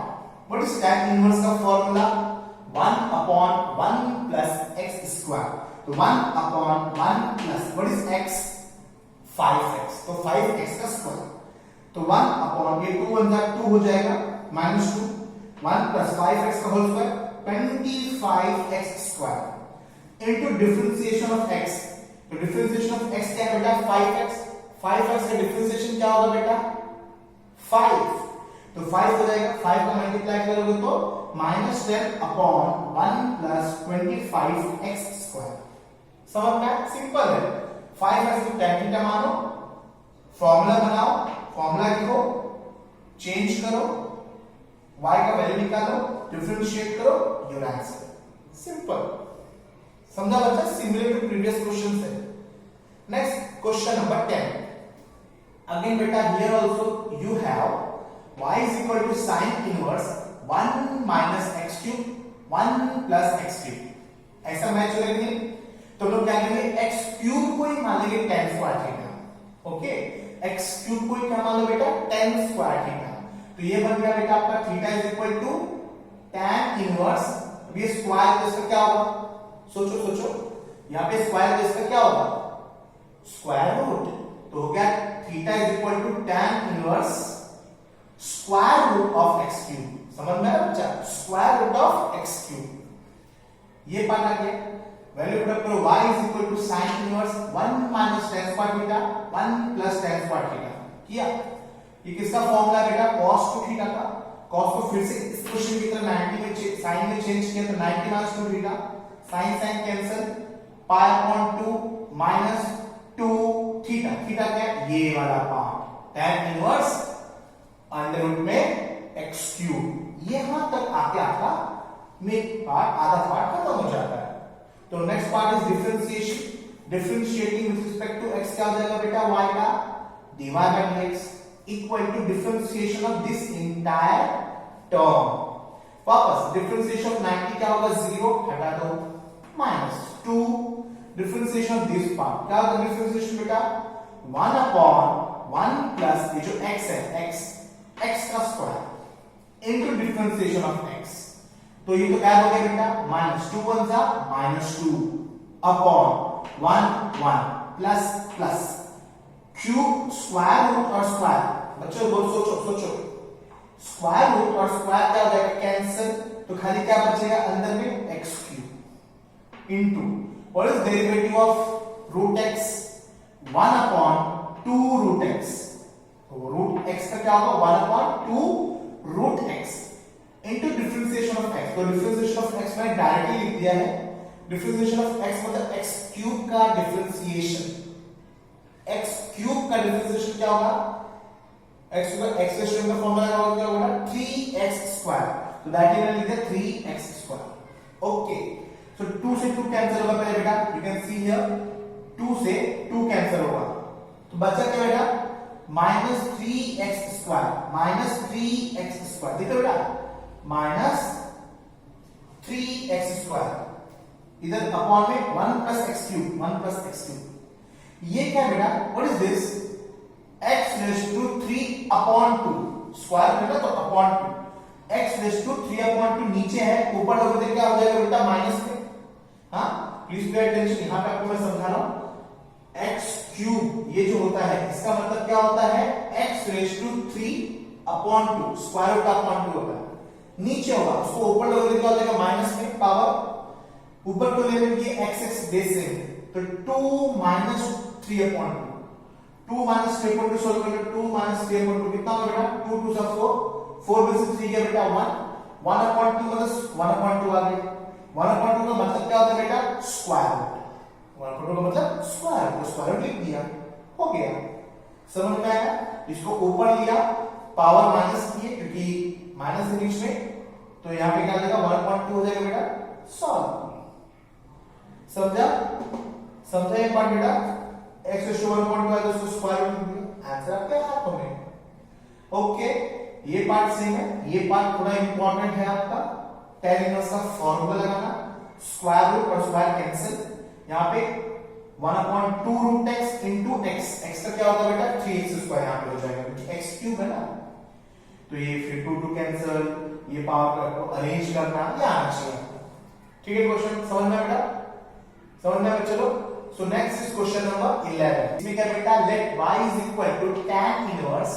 what is tan inverse का formula 1 upon 1 plus x square, तो 1 upon 1 plus what is x 5x, तो 5x का स्क्वायर, तो 1 upon ये 2 1 2 हो जाएगा माइनस 2 1 plus 5x का whole square 25x square into differentiation of x, तो डिफरेंशिएशन ऑफ x क्या है बेटा 5x, 5x का डिफरेंशिएशन क्या होगा बेटा 5, तो 5 हो जाएगा, 5 का मल्टीप्लाई करोगे तो -10 अपॉन 1 प्लस 25x स्क्वायर, समझ में आया, सिंपल है। 5x को tan थीटा मानो, फॉर्मूला बनाओ, फॉर्मूला लिखो, चेंज करो, y का वैल्यू निकालो, डिफरेंशिएट करो, योर आंसर, सिंपल, समझा बच्चा, सिमिलर टू प्रीवियस क्वेश्चन है। नेक्स्ट क्वेश्चन नंबर 10, अगेन बेटा here also you have y is equal to sin inverse 1 minus x cube 1 plus x cube, ऐसा मैच करेंगे तो हम लोग क्या करेंगे x क्यूब को ही मान लेंगे tan square theta, okay, x cube को ही क्या मान लो बेटा tan स्क्वायर थीटा, तो ये बन गया बेटा आपका theta is equal to tan inverse, ये स्क्वायर तो इसका क्या होगा, सोचो सोचो, यहाँ पे स्क्वायर तो इसका क्या होगा स्क्वायर रूट, तो हो गया theta is equal to tan inverse square root of x cube, समझ में आया बच्चा, square root of x cube, ये पार्ट आ गया, वैल्यू पुट अप करो y is equal to sin inverse 1 minus tan square theta 1 plus tan square theta किया, ये किसका फॉर्मूला बेटा cos 2 थीटा का, cos को फिर से इस क्वेश्चन की तरह 90 में sin में चेंज किया तो 90 minus 2 theta, sin sin cancel pi upon 2 minus 2 theta, theta क्या ये वाला part tan inverse under root में x क्यूब, यहां तक आके आपका में पार्ट आधा पार्ट खत्म हो जाता है। तो next part is differentiation, differentiating with respect to x क्या हो जाएगा बेटा y का dy by dx equal to differentiation of this entire term, वापस डिफरेंशिएशन ऑफ 90 क्या होगा 0 हटा दो minus 2 differentiation of this part, क्या होगा डिफरेंशिएशन बेटा 1 अपॉन 1 प्लस ये जो x है x का square into differentiation of x, तो ये तो क्या हो गया बेटा माइनस 2 1 जा -2 upon 1 1 plus plus cube square root और स्क्वायर, बच्चों बहुत सोचो स्क्वायर रूट और स्क्वायर क्या हो जाएगा कैंसिल, तो खाली क्या बचेगा अंदर में x cube into what is derivative of root x 1 upon 2 root x, तो रूट x का क्या होगा 1 upon 2 root x into differentiation of x, तो डिफरेंशिएशन ऑफ x मैंने डायरेक्टली लिख दिया है, डिफरेंशिएशन ऑफ x मतलब x क्यूब का डिफरेंशिएशन, x क्यूब का डिफरेंशिएशन क्या होगा x का एक्सप्रेशन का फॉर्मूला क्या होगा 3x स्क्वायर, तो दैट इज लिख दिया 3x स्क्वायर। ओके, सो 2 से 2 कैंसिल होगा पहले बेटा, यू कैन सी हियर 2 से 2 कैंसिल होगा, तो बचा क्या बेटा -3x स्क्वायर, देखो बेटा -3x स्क्वायर इधर अपॉन में 1 प्लस x क्यूब, ये क्या बेटा what is this x raise to 3 upon 2 square बेटा, तो upon 2 x raise to 3 upon 2 नीचे है, ऊपर लोगे तो क्या हो जाएगा बेटा माइनस में, हाँ प्लीज पे अटेंशन, यहां पे आपको मैं समझा रहा हूं x क्यूब ये जो होता है इसका मतलब क्या होता है x raise to 3 upon 2 square root upon 2 होता है, नीचे होगा उसको ऊपर लोगे तो क्या हो जाएगा माइनस में पावर, ऊपर को ले लेंगे x बेस से, तो 2 minus 3 upon 2 minus 3 upon 2 solve करेंगे, 2 माइनस 3 अपॉन 2 कितना होगा बेटा 2 2 सा 4 में से 3 गया बेटा 1 अपॉन 2 मतलब 1 अपॉन 2 आ गया, 1 अपॉन 2 का मतलब क्या होता है बेटा स्क्वायर रूट, 1 अपॉन 2 का मतलब स्क्वायर, तो स्क्वायर रूट लिख दिया, हो गया, समझ में आया, इसको ऊपर लिया पावर माइनस किए क्योंकि माइनस के बीच में, तो यहां पे क्या आ जाएगा 1.2 हो जाएगा बेटा सॉल्व, समझा ये पार्ट बेटा, x रेज़ टू 1.2 है तो उसको स्क्वायर रूट लिख दिया, आंसर आपके हाथों में। ओके, ये पार्ट सेम है, ये पार्ट थोड़ा इंपॉर्टेंट है आपका, tan इनवर्स का फार्मूला लगाना, स्क्वायर रूट और स्क्वायर कैंसिल, यहां पे 1/2 रूट x इनटू x का क्या होता है बेटा 3x स्क्वायर, यहां पे हो जाएगा क्योंकि x क्यूब है ना, तो ये फिर 2 2 कैंसिल, ये पावर को अरेंज करना, ये आना चाहिए, ठीक है, क्वेश्चन समझ में बेटा, समझ में चलो, so next is question number 11, इसमें क्या बेटा let y is equal to tan inverse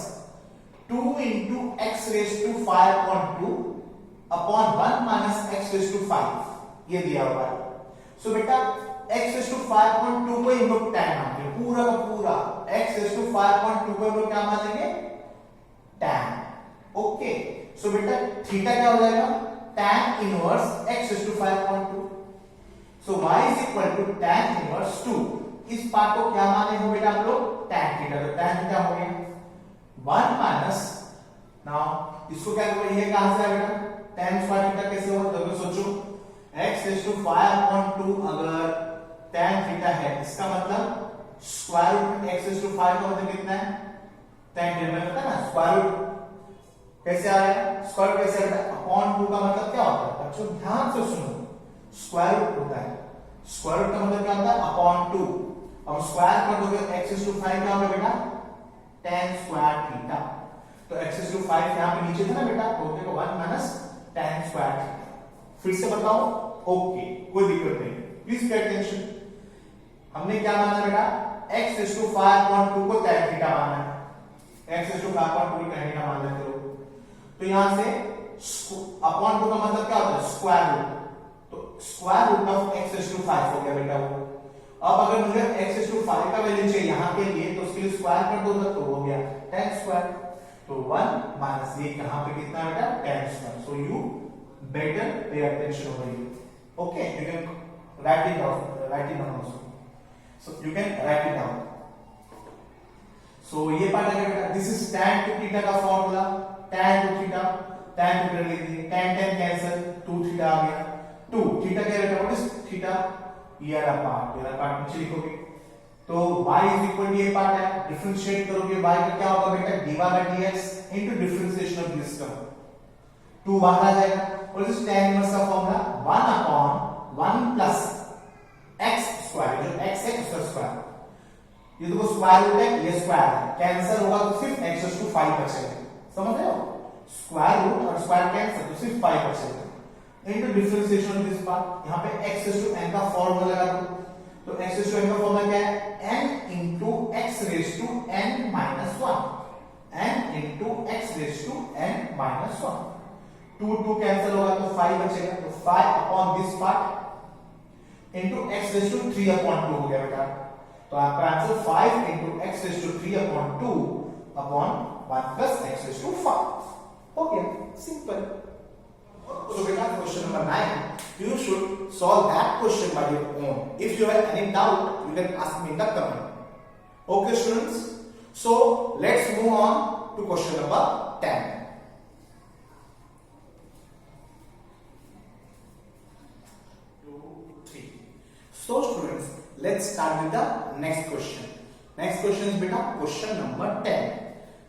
2 into x raised to 5.2 upon 1 minus x raised to 5, ये दिया हुआ है, सो बेटा x raised to 5.2 को हम लोग tan मानेंगे, पूरा का पूरा x raised to 5.2 को हम लोग क्या मानेंगे tan, ओके, सो बेटा थीटा क्या हो जाएगा tan inverse x raised to 5.2, so y is equal to tan inverse 2, इस पार्ट को क्या माने हो बेटा आप लोग tan थीटा, तो tan थीटा हो गया 1 माइनस, नाउ इसको क्या करोगे, ये कहां से आया बेटा tan स्क्वायर थीटा कैसे होगा, तो सोचो x रेज़ टू 5.2 अगर tan थीटा है, इसका मतलब square root x raise to 5 का मतलब कितना है tan थीटा, में पता है ना स्क्वायर रूट कैसे आया, स्क्वायर रूट कैसे आता है अपॉन 2 का मतलब क्या होता है बच्चों, ध्यान से सुनो, स्क्वायर रूट होता है, स्क्वायर रूट का मतलब क्या होता है अपॉन 2, अब स्क्वायर कर दोगे x रेज़ टू 5 क्या होगा बेटा tan स्क्वायर थीटा, तो x रेज़ टू 5 यहां पे नीचे था ना बेटा, तो हो जाएगा 1 माइनस tan स्क्वायर थीटा, फिर से बताओ, ओके कोई दिक्कत नहीं, प्लीज पे अटेंशन, हमने क्या माना बेटा x रेज़ टू 5.2 को tan थीटा माना है, x रेज़ टू 5.2 को tan थीटा मान लेते हो, तो यहां से अपॉन 2 का मतलब क्या होता है स्क्वायर रूट, तो square root of x raise to 5 हो गया बेटा वो, अब अगर मुझे x रेज़ टू 5 का वैल्यू चाहिए यहां के लिए, तो उसके लिए स्क्वायर कर दो तो हो गया tan स्क्वायर, तो 1 माइनस ये कहां पे कितना बेटा tan square, so you better pay attention over here, okay, you can write it down also, so you can write it down, so ये पार्ट आ गया बेटा, this is tan two theta का formula, tan two theta, tan two लिख दिए, tan कैंसिल, 2 थीटा आ गया, 2 थीटा क्या बेटा व्हाट इज थीटा, ये वाला पार्ट नीचे लिखोगे, तो y इज इक्वल टू ये पार्ट है, डिफरेंशिएट करोगे y का क्या होगा बेटा dy by dx into differentiation of this term, 2 बाहर आ जाएगा, और इस tan इनवर्स का formula 1 upon 1 plus x square, जो ये देखो स्क्वायर रूट है, ये स्क्वायर है, कैंसिल होगा तो सिर्फ x टू 5 बचेगा, समझ रहे हो? स्क्वायर रूट और स्क्वायर कैंसिल तो सिर्फ 5 बचेगा। Into differentiation of this part, यहां पे x टू n का फॉर्मूला लगा दो, तो x टू n का फॉर्मूला क्या है? n into x raised to n minus 1, n into x raised to n minus 1, 2 cancel होगा तो 5 बचेगा, तो 5 upon this part into x raised to 3 upon 2 हो गया बेटा। तो आपका answer 5 into x raised to 3 upon 2 upon 1 plus x raised to 5 हो गया, सिंपल। So बेटा question number 9, you should solve that question by your own. If you have any doubt, you can ask me in the comment. Okay students, so let's move on to question number 10. So students, let's start with the next question. Next question is beta question number 10.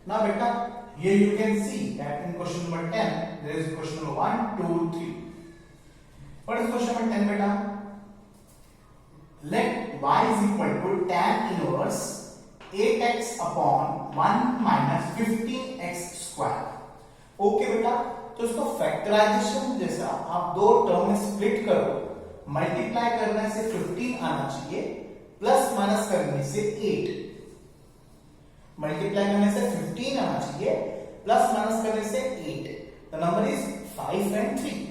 Now beta, here you can see that in question number 10 there is question number 1, 2, 3. What is question number 10 beta? Let y is equal to tan inverse 8x upon 1 minus 15x square. Okay बेटा, तो इसको फैक्टराइजेशन जैसा आप दो टर्म में स्प्लिट करो, मल्टीप्लाई करने से 15 आना चाहिए, प्लस माइनस करने से 8, मल्टीप्लाई करने से 15 आना चाहिए, प्लस माइनस करने से 8, द नंबर इज 5 and 3।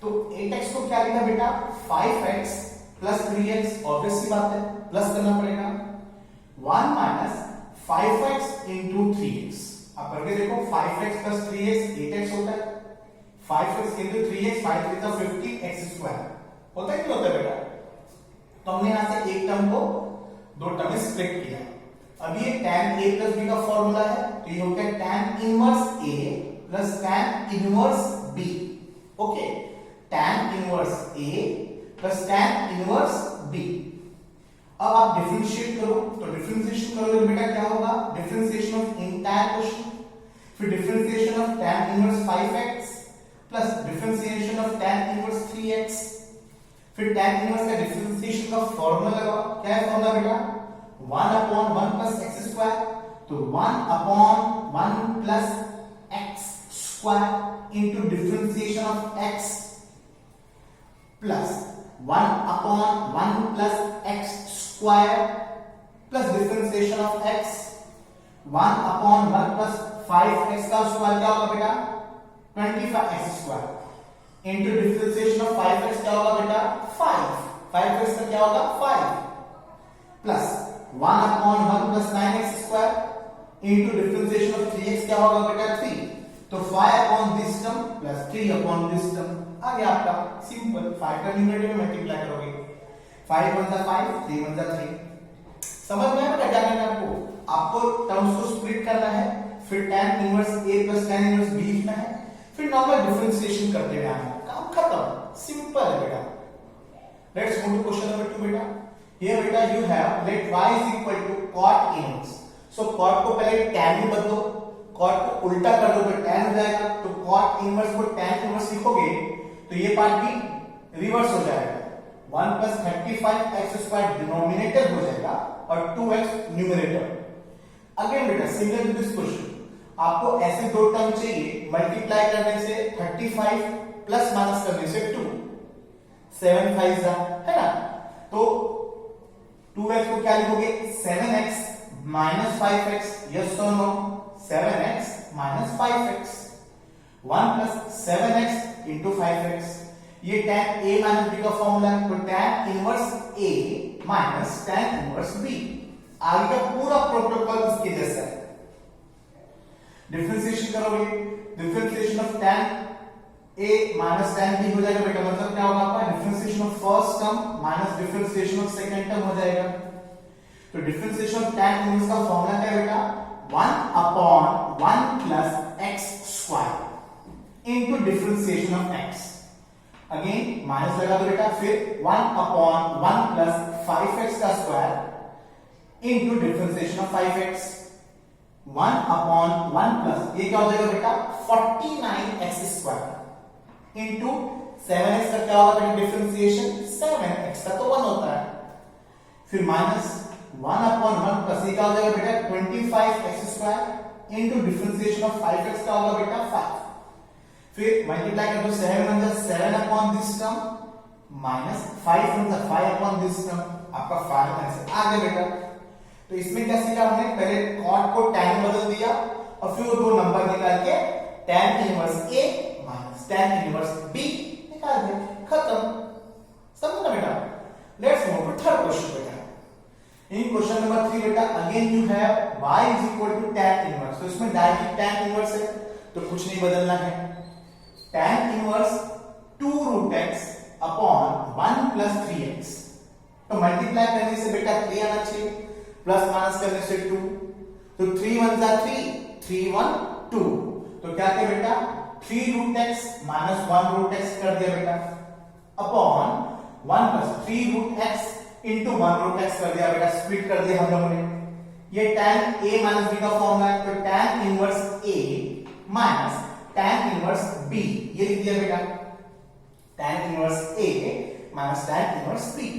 तो 8x को क्या लिखा बेटा? 5x प्लस 3x, ऑब्वियस सी बात है, प्लस करना पड़ेगा 1 माइनस 5x इंटू 3x। आप करके देखो, 5x प्लस 3x 8x होता है, 5x इंटू 3x 5 3 का 15x स्क्वायर होता है, क्या होता है बेटा? तो हमने यहां से एक टर्म को दो टर्म में स्प्लिट किया। अब ये tan a प्लस b का फॉर्मूला है, तो ये हो गया tan inverse a plus tan inverse b। Okay, tan inverse a plus tan inverse b। अब आप डिफरेंशिएट करो, तो डिफरेंशिएशन करोगे बेटा क्या होगा? डिफरेंशिएशन ऑफ इंटायर क्वेश्चन, फिर differentiation of tan inverse 5x plus differentiation of tan inverse 3x, फिर tan इनवर्स का डिफरेंशिएशन का फॉर्मूला लगाओ। क्या है फॉर्मूला बेटा? 1 upon 1 plus x square, तो 1 upon 1 plus x square into differentiation of x plus 1 upon 1 plus x square plus differentiation of x, 1 upon 1 plus 5x का स्क्वायर क्या होगा बेटा? 25x square into differentiation of 5x क्या होगा बेटा? 5x का क्या होगा? 5 plus 1 upon 1 plus 9x square into differentiation of 3x क्या होगा बेटा? 3। तो 5 upon this term plus 3 upon this term आ गया आपका, सिंपल। 5 का न्यूमरेटर में मल्टीप्लाई करोगे, 5 1 जा 5, 3 1 जा 3। समझ में आया क्या करना है आपको? आपको टर्म्स को स्प्लिट करना है, फिर tan inverse a plus tan inverse b लिखना है, फिर नॉर्मल डिफरेंशिएशन करते हुए आना है, काम खत्म, सिंपल है बेटा। Let's move to question number 2 बेटा। Here बेटा you have let y is equal to cot inverse. So cot को पहले tan में बदलो, cot को उल्टा कर दो तो tan हो जाएगा, तो cot इनवर्स को tan इनवर्स लिखोगे तो ये पार्ट भी रिवर्स हो जाएगा, 1 plus 35x स्क्वायर डिनोमिनेटर हो जाएगा और 2x न्यूमरेटर। अगेन बेटा सिमिलर टू दिस क्वेश्चन, आपको ऐसे दो टर्म चाहिए, मल्टीप्लाई करने से 35 प्लस माइनस करने से 2, 7 5 है ना, तो 2x को क्या लिखोगे? 7x minus 5x, yes or no? 7x minus 5x, 1 plus 7x into 5x। ये tan a minus b का फॉर्मूला है, तो tan inverse a minus tan inverse b। आगे का पूरा प्रोटोकॉल इसके जैसा है। डिफरेंशिएशन करोगे, differentiation of tan a minus tan b हो जाएगा बेटा, मतलब क्या होगा आपका? Differentiation of first term minus differentiation of second term हो जाएगा। तो डिफरेंशिएशन ऑफ tan इनवर्स का फॉर्मूला क्या है बेटा? 1 upon 1 plus x square into differentiation of x। Again minus लगा दो बेटा, फिर 1 upon 1 plus 5x का square into differentiation of 5x, 1 upon 1 plus ये क्या हो जाएगा बेटा? 49x स्क्वायर into 7x का क्या होगा बेटा? डिफरेंशिएशन 7x का तो 1 होता है, फिर माइनस 1 अपॉन 1 प्लस ये क्या हो जाएगा बेटा 25x² into differentiation of 5x का होगा बेटा 5। फिर मल्टीप्लाई कर दो 7 वन जा 7 upon this term minus 5 one जा 5 अपॉन दिस टर्म, आपका फाइनल आंसर आ गया बेटा। तो इसमें क्या सीखा हमने, पहले कॉट को tan में बदल दिया और फिर वो दो नंबर निकाल के tan inverse a minus tan inverse b निकाल दिया, खत्म। समझ ना बेटा। Let's move to third question बेटा। इन क्वेश्चन नंबर 3 बेटा again you have y is equal to tan inverse. तो इसमें डायरेक्ट tan इनवर्स है तो कुछ नहीं बदलना है। tan inverse 2 root x upon 1 plus 3x। तो मल्टीप्लाई करने से बेटा 3 आना चाहिए, प्लस माइनस करने से 2, तो 3 वन जा 3, 3 1 2, तो क्या किया बेटा 3 root x minus 1 root x कर दिया बेटा upon 1 plus 3 root x into 1 root x कर दिया बेटा, स्प्लिट कर दिया हम लोगों ने। ये tan a माइनस b का फॉर्मूला है, तो tan inverse a minus tan inverse b ये लिख दिया बेटा, tan inverse a minus tan inverse b।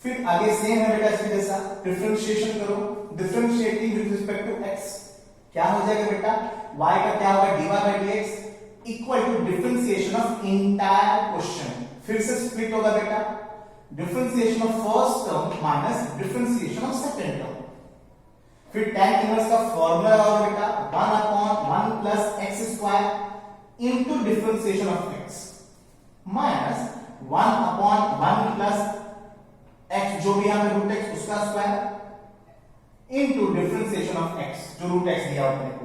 फिर आगे सेम है बेटा इसके जैसा, डिफरेंशिएशन करो, differentiating with respect to x क्या हो जाएगा बेटा y का क्या होगा dy by dx equal to differentiation of entire question. फिर से स्प्लिट होगा बेटा, differentiation of first term minus differentiation of second term. फिर tan इनवर्स का फार्मूला होगा बेटा 1 upon 1 plus x² into differentiation of x minus 1 upon 1 plus x जो भी यहां पे रूट x उसका square into differentiation of x जो रूट x दिया अपने को।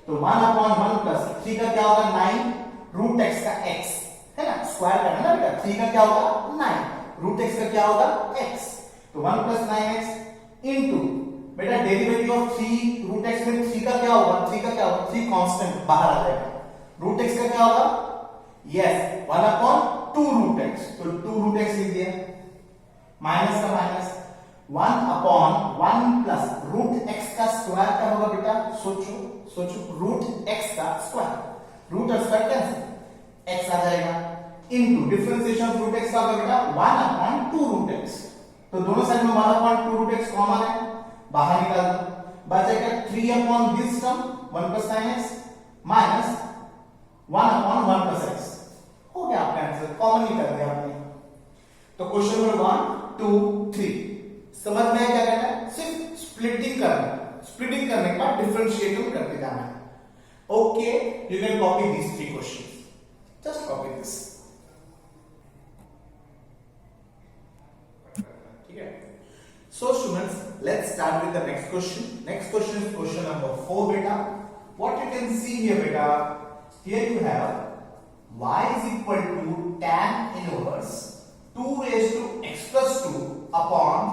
तो 1 अपॉन 1 प्लस 3 का क्या होगा 9 रूट x का x है ना, स्क्वायर करना ना बेटा, 3 का क्या होगा 9 रूट x का क्या होगा x, तो 1 प्लस 9x इनटू बेटा डेरिवेटिव ऑफ 3 रूट x में 3 का क्या होगा 3 का क्या होगा 3 कांस्टेंट बाहर आ जाएगा, रूट x का क्या होगा यस 1 अपॉन 2 रूट x, तो 2 रूट x लिख दिया माइनस का minus 1 upon 1 plus root x का स्क्वायर क्या होगा बेटा, सोचो रूट x का स्क्वायर, रूट और स्क्वायर कैंसिल x आ जाएगा into differentiation of root x का होगा बेटा 1 अपॉन 2 रूट x। तो दोनों साइड में 1 अपॉन 2 रूट x कॉमन है, बाहर निकाल दो, बचेगा 3 upon this term 1 plus 9x minus 1 upon 1 plus x। हो गया आपका आंसर, कॉमन ही कर दिया आपने। तो क्वेश्चन नंबर 1 2 3 समझ में क्या करना है, सिर्फ स्प्लिटिंग करना है, स्प्लिटिंग करने के बाद डिफरेंशिएट करते जाना है। Okay you can copy these 3 questions, just copy this, ठीक है। So students let's start with the next question. Next question is question number 4 बेटा। What you can see here बेटा, here you have y is equal to tan inverse 2 raised to x plus 2 upon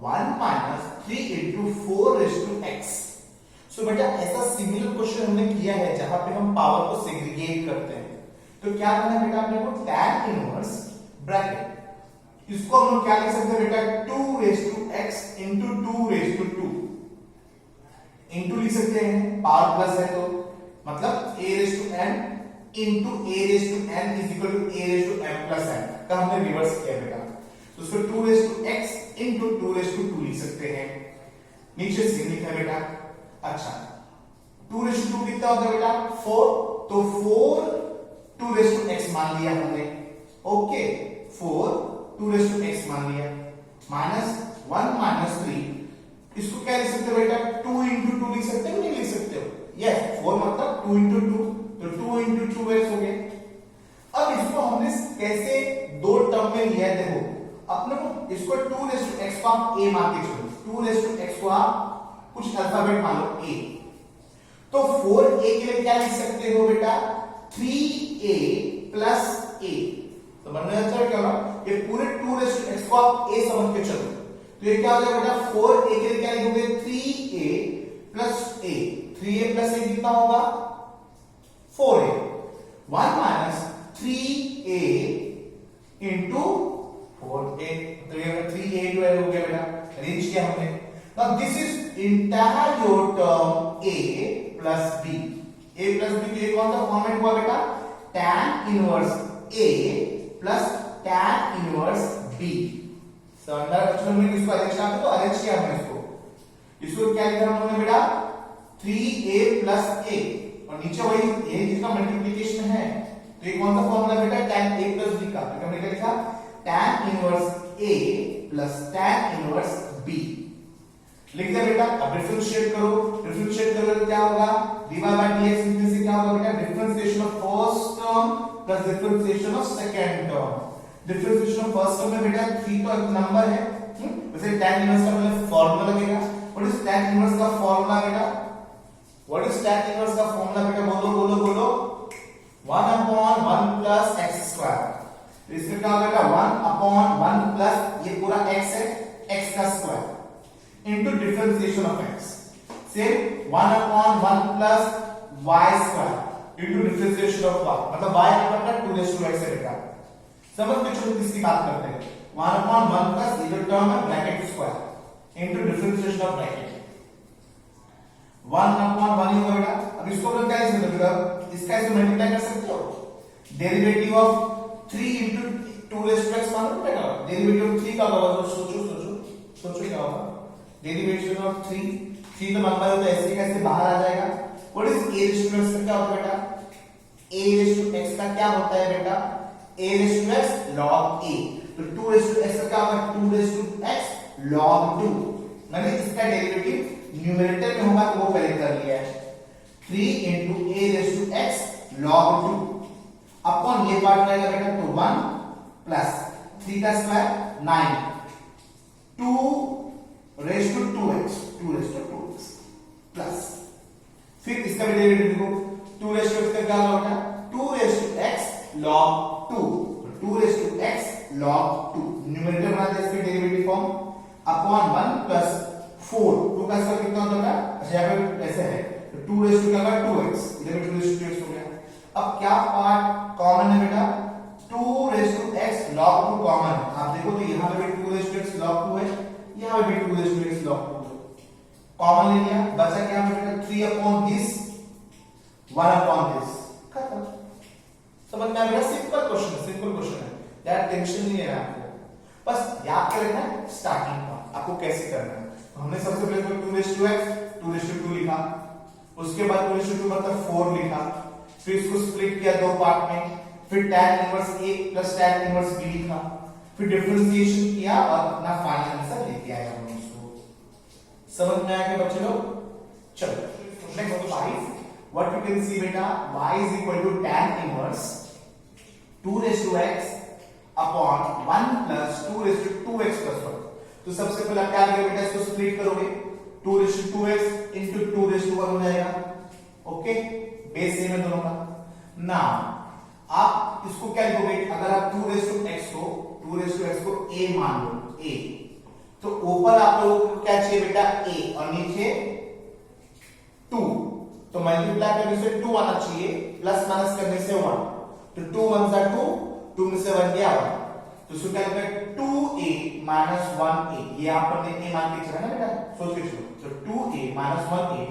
1 minus 3 into 4 raised to x। सो बेटा ऐसा सिमिलर क्वेश्चन हमने किया है जहां पे हम पावर को सेग्रीगेट करते हैं। तो क्या करना है बेटा अपने को, tan इनवर्स ब्रैकेट, इसको हम लोग क्या लिख सकते हैं बेटा 2 raised to x into 2 raised to 2 into लिख सकते हैं, पावर प्लस है तो मतलब a raised to n into a raised to n is equal to a raised to m plus n का हमने रिवर्स किया बेटा। तो इसको 2 raised to x into 2 raised to 2 लिख सकते हैं, नीचे से लिखा है बेटा। अच्छा 2 raised to 2 कितना होता है बेटा 4, तो 4 2 raised to x मान लिया हमने, ओके 4 2 raised to x मान लिया माइनस 1 माइनस 3, इसको क्या लिख सकते हो बेटा 2 into 2 लिख सकते हो, नहीं लिख सकते हो, यस 4 मतलब 2 into 2, तो 2 into 2x हो गया। अब इसको हमने कैसे दो टर्म में लिया है, देखो अपने को इसको 2 raised to x को आप a मान के चलो, 2 raised to x को आप कुछ अल्फाबेट मान लो a, तो 4a के लिए क्या लिख सकते हो बेटा 3a plus a, तो बनने अच्छा क्या होगा, ये पूरे 2 raised to x को आप a समझ के चलो, तो ये क्या हो जाएगा बेटा 4a के लिए क्या लिखोगे 3a plus a, 3a plus a कितना होगा 4a, 1 minus 3a into 4a, तो ये 3a जो है हो गया बेटा, अरेंज किया हमने। Now this is entire your term a plus b, a plus b के कौन सा फॉर्मेट हुआ बेटा tan inverse a plus tan inverse b। समझा बच्चों ने, इसको अरेंज करना तो अरेंज किया हमने इसको, इसको क्या लिखा हमने बेटा 3a प्लस a और नीचे वही a जिसका मल्टीप्लिकेशन है, तो ये कौन सा फॉर्मूला बेटा tan a प्लस b का, तो हमने क्या लिखा tan inverse a plus tan inverse b लिख दिया बेटा। अब डिफरेंशिएट करो, डिफरेंशिएट करोगे तो क्या होगा dy by dx इनमें से क्या होगा बेटा differentiation of first term plus differentiation of second term. Differentiation of first term में बेटा 3 तो एक नंबर है, वैसे tan इनवर्स का मतलब फार्मूला लगेगा। व्हाट इज tan इनवर्स का फार्मूला बेटा, व्हाट इज tan इनवर्स का फार्मूला बेटा, बोलो बोलो बोलो 1 upon 1 plus x स्क्वायर। तो इसमें क्या होगा बेटा 1 upon 1 प्लस ये पूरा x है x का square into differentiation of x, say 1 upon 1 plus y square into differentiation of y, मतलब y का 2 raised to x है बेटा। समझ में छोटे किसकी बात करते हैं 1 upon 1 plus ये जो टर्म है bracket square into differentiation of bracket 1 upon 1 ही होगा बेटा। अब इसको हम क्या लिख सकते हैं, इसका इसे मल्टीप्लाई कर सकते हो, derivative of 3 into 2 raised to x मानो बेटा, डेरिवेटिव ऑफ 3 का होगा, सोचो सोचो सोचो क्या होगा डेरिवेशन ऑफ 3 तो नंबर है तो ऐसे कैसे बाहर आ जाएगा। What is a raise to x का क्या होता है बेटा, a रेज़ टू x का क्या होता है बेटा a raise to x log a, तो 2 रेज़ टू x का क्या होगा 2 रेज़ टू x log 2, मैंने इसका डेरिवेटिव न्यूमरेटर में होगा तो वो पहले कर लिया है 3 into a raise to x log 2 upon ये पार्ट रहेगा बेटा तो 1 प्लस 3 का square 9 2 raise to 2x plus फिर इसका भी डेरिवेटिव देखो 2 रेज़ टू x का क्या होगा 2 raise to x log 2, 2 raise to x log 2 numerator बना दे इसके डेरिवेटिव फॉर्म अपॉन 1 प्लस 4 2 का स्क्वायर कितना होता है, अच्छा यहाँ पे ऐसे है तो 2 रेज़ टू क्या होगा 2x, इधर भी 2 रेज़ टू x हो गया। अब क्या पार्ट कॉमन है बेटा 2 raise to x log 2 common है, आप देखो तो यहाँ पे भी 2 रेज़ टू x log 2 है, यहाँ पे भी 2 raise to x log 2 common ले लिया, बचा क्या बेटा 3 अपॉन दिस 1 अपॉन दिस, खत्म। समझ में आ गया, सिंपल क्वेश्चन है यार, टेंशन नहीं है आपको, बस याद कर रखना है स्टार्टिंग पॉइंट आपको कैसे करना है। तो हमने सबसे पहले तो 2 raise to x 2 raise to 2 लिखा, उसके बाद 2 रेज़ टू 2 मतलब 4 लिखा, फिर इसको स्प्लिट किया दो पार्ट में, फिर tan inverse a plus tan inverse b लिखा, फिर डिफरेंशिएशन किया और अपना फाइनल आंसर लेके आया हम इसको। समझ में आया क्या बच्चे लोग, चलो नेक्स्ट 5 व्हाट यू कैन सी बेटा y is equal to tan inverse 2 raised to x upon 1 plus 2 raised to 2x plus 1। तो सबसे पहले क्या करोगे बेटा, इसको स्प्लिट करोगे 2 raised to 2x into 2 raised to 1 हो जाएगा, ओके बेस सेम है दोनों का। नाउ आप इसको क्या लिखोगे, अगर आप 2 raised to x को a मान लो a, तो ऊपर आप लोगों को क्या चाहिए बेटा a और नीचे 2, तो मल्टीप्लाई करने से 2 आना चाहिए, प्लस माइनस करने से 1, तो 2 1 जा 2, 2 में से 1 गया 1, तो इसको क्या लिखा 2a minus 1a, ये आप ने a मान के चला ना बेटा, सोच के चलो, तो 2a minus 1a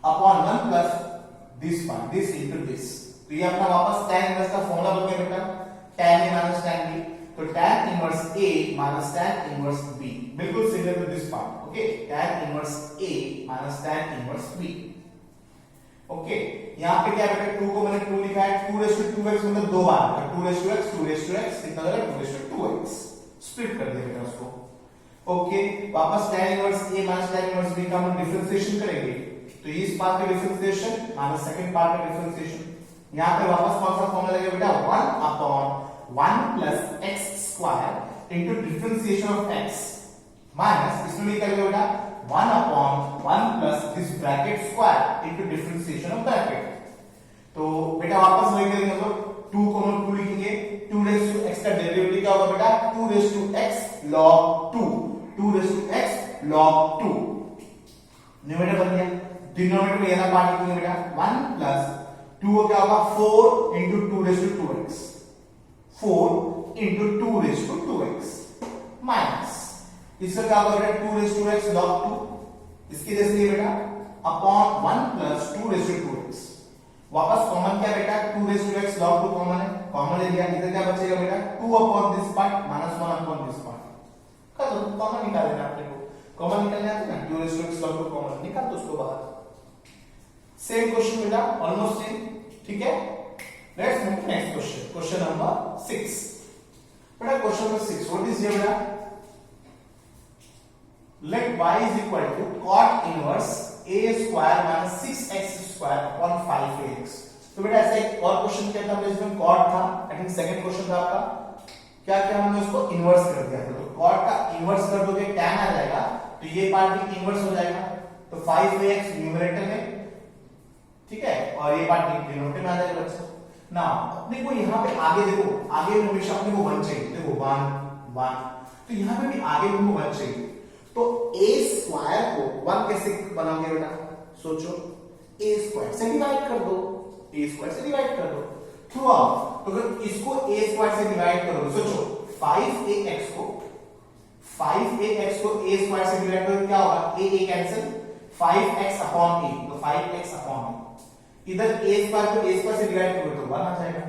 upon 1 plus this one, this into this, तो ये अपना वापस tan इनवर्स का फॉर्मूला बन गया बेटा, tan a minus tan b, तो tan inverse a minus tan inverse b, बिल्कुल similar to this part, okay tan inverse a minus tan inverse b, okay यहाँ पे क्या बेटा 2 को मैंने 2 लिखा है, 2 रेज़ टू 2x मतलब दो बार 2 रेज़ टू x कितना हो जाएगा 2 रेज़ टू 2x, स्प्लिट कर दिया बेटा उसको, ओके वापस tan inverse a minus tan inverse b का हम डिफरेंशिएशन करेंगे, तो इस पार्ट का डिफरेंशिएशन माइनस सेकंड पार्ट का डिफरेंशिएशन, यहाँ पे वापस कौन सा फॉर्मूला लगेगा बेटा 1 upon 1 plus x square into differentiation of x minus इसमें भी करेंगे बेटा 1 upon 1 plus this bracket square into differentiation of bracket, तो बेटा वापस वही करेंगे हम लोग 2 को हम 2 लिखेंगे, 2 raised to x का डेरिवेटिव क्या होगा बेटा 2 raised to x log 2, 2 raised to x log 2, numerator बन गया, डिनोमिनेटर में ये ना पार्ट लिखेंगे बेटा 1 प्लस 2 को क्या होगा 4 into 2 raised to 2x, 4 into 2 raised to 2x minus इसका क्या होगा बेटा 2 raised to x log 2, इसके जैसे ये बेटा upon 1 plus 2 raised to 2x, वापस कॉमन क्या बेटा 2 raised to x log 2 common है, कॉमन ले लिया, इधर क्या बचेगा बेटा 2 upon this part minus 1 upon this part, खत्म, कॉमन निकाल लेना आपने को, कॉमन निकालने आते ना 2 2 raised to x log 2 common निकाल दो उसको बाहर। सेम क्वेश्चन बेटा, ऑलमोस्ट सेम, ठीक है। Let's move to next question, question number 6 बेटा। Question number 6 what is here बेटा, let y is equal to cot inverse a square minus 6x square upon 5ax। तो बेटा ऐसा एक और क्वेश्चन किया था हमने, इसमें cot था, आई थिंक सेकंड क्वेश्चन था आपका। क्या क्या हमने उसको इन्वर्स कर दिया था, तो cot का इन्वर्स कर दोगे tan आ जाएगा, तो ये पार्ट भी इन्वर्स हो जाएगा, तो 5ax न्यूमरेटर में, ठीक है, और ये पार्ट डिनोमिनेटर में आ जाएगा बच्चा ना। अपने को यहाँ पे आगे देखो, आगे हमेशा अपने को 1 चाहिए, देखो 1 1, तो यहाँ पे भी आगे हमको 1 चाहिए। तो a स्क्वायर को 1 कैसे बनाओगे बेटा, सोचो, a स्क्वायर से डिवाइड कर दो, a स्क्वायर से डिवाइड कर दो थ्रू आउट। तो अगर इसको a स्क्वायर से डिवाइड करोगे, सोचो 5ax को a स्क्वायर से डिवाइड करोगे क्या होगा, a cancel, 5x upon a, तो 5x अपॉन a, इधर a स्क्वायर को a स्क्वायर से डिवाइड करोगे तो 1 आ जाएगा,